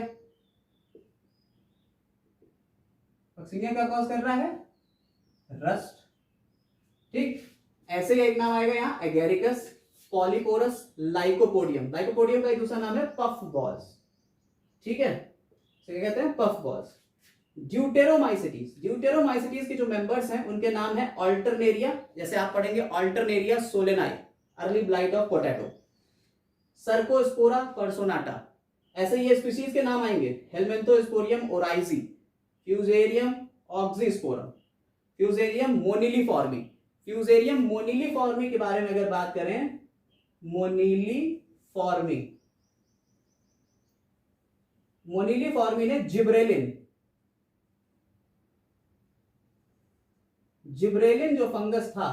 Speaker 1: पक्सीनिया क्या कॉज कर रहा है? रस्ट, ठीक। ऐसे ही एक नाम आएगा यहाँ एगेरिकस, पॉलीपोरस, लाइकोपोडियम। लाइकोपोडियम का एक दूसरा नाम है पफ बॉल्स, ठीक है, क्या कहते हैं? Puff balls. ड्यूटेरोमाइसिटीज, ड्यूटेरोमाइसिटीज के जो मेंबर्स हैं उनके नाम है अल्टरनेरिया, जैसे आप पढ़ेंगे Alternaria solani, early blight of potato, Cercospora personata. ऐसे ही ये स्पीशीज के नाम आएंगे, Helminthosporium oryzae, Fusarium oxysporum, Fusarium moniliforme. Fusarium moniliforme के बारे में अगर बात करें, मोनिलीफॉर्मी, मोनिलीफॉर्मी ने जिब्रेलिन, जिब्रेलिन जो फंगस था,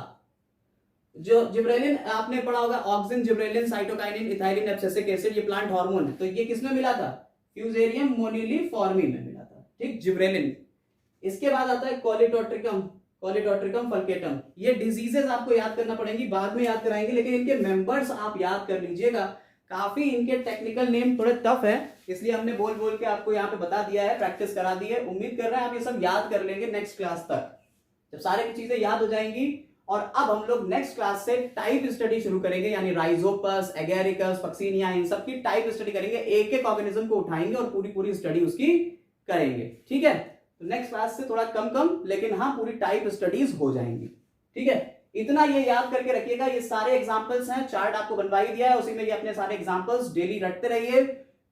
Speaker 1: जो जिब्रेलिन आपने पढ़ा होगा, auxin, gibberellin, cytokinin, ethylene, abscisic acid, ये प्लांट हार्मोन है। तो ये किसमें मिला था? फ्यूजेरियम मोनिलीफॉर्मी में मिला था, ठीक, जिब्रेलिन। इसके बाद आता है कॉलिटोट्रिकम, कॉलिटोट्रिकम फल्केटम। ये डिजीजेस आपको याद करना पड़ेंगी, बाद में याद कराएंगे, लेकिन इनके मेंबर्स आप याद कर लीजिएगा। काफी इनके टेक्निकल नेम थोड़े टफ है, इसलिए हमने बोल बोल के आपको यहाँ पे बता दिया है, प्रैक्टिस करा दी है। उम्मीद कर रहे हैं आप ये सब याद कर लेंगे नेक्स्ट क्लास तक, जब सारी चीजें याद हो जाएंगी। और अब हम लोग नेक्स्ट क्लास से टाइप स्टडी शुरू करेंगे, यानी राइजोपस, एगेरिकस, पक्सीनिया, इन सब की टाइप स्टडी करेंगे। एक एक ऑर्गेनिज्म को उठाएंगे और पूरी पूरी स्टडी उसकी करेंगे, ठीक है। तो नेक्स्ट क्लास से थोड़ा कम कम, लेकिन हाँ पूरी टाइप स्टडीज हो जाएंगी, ठीक है। इतना ये याद करके रखिएगा, ये सारे एग्जांपल्स हैं, चार्ट आपको बनवा ही दिया है, उसी में ये अपने सारे एग्जांपल्स डेली रटते रहिए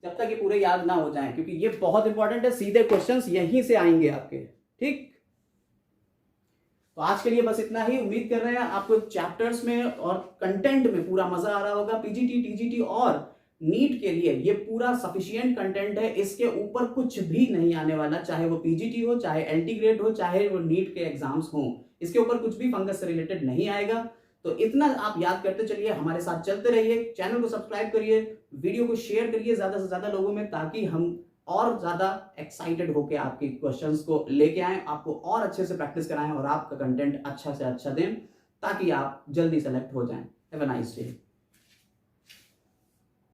Speaker 1: जब तक ये पूरे याद ना हो जाएं, क्योंकि ये बहुत इंपॉर्टेंट है। सीधे क्वेश्चंस यहीं से आएंगे आपके, ठीक। तो आज के लिए बस इतना ही। उम्मीद कर रहे हैं आपको चैप्टर्स में और कंटेंट में पूरा मजा आ रहा होगा। पीजीटी, टीजीटी और नीट के लिए ये पूरा सफिशिएंट कंटेंट है, इसके ऊपर कुछ भी नहीं आने वाला, चाहे वो पीजीटी हो, चाहे एलटी ग्रेड हो, चाहे वो नीट के एग्जाम्स हो, इसके ऊपर कुछ भी फंगस से रिलेटेड नहीं आएगा। तो इतना आप याद करते चलिए, हमारे साथ चलते रहिए, चैनल को सब्सक्राइब करिए, वीडियो को शेयर करिए ज्यादा से ज्यादा लोगों में, ताकि हम और ज्यादा एक्साइटेड होकर आपके क्वेश्चंस को लेके आए, आपको और अच्छे से प्रैक्टिस कराएं और आपका कंटेंट अच्छा से अच्छा दें, ताकि आप जल्दी सेलेक्ट हो जाएं। Have a nice day.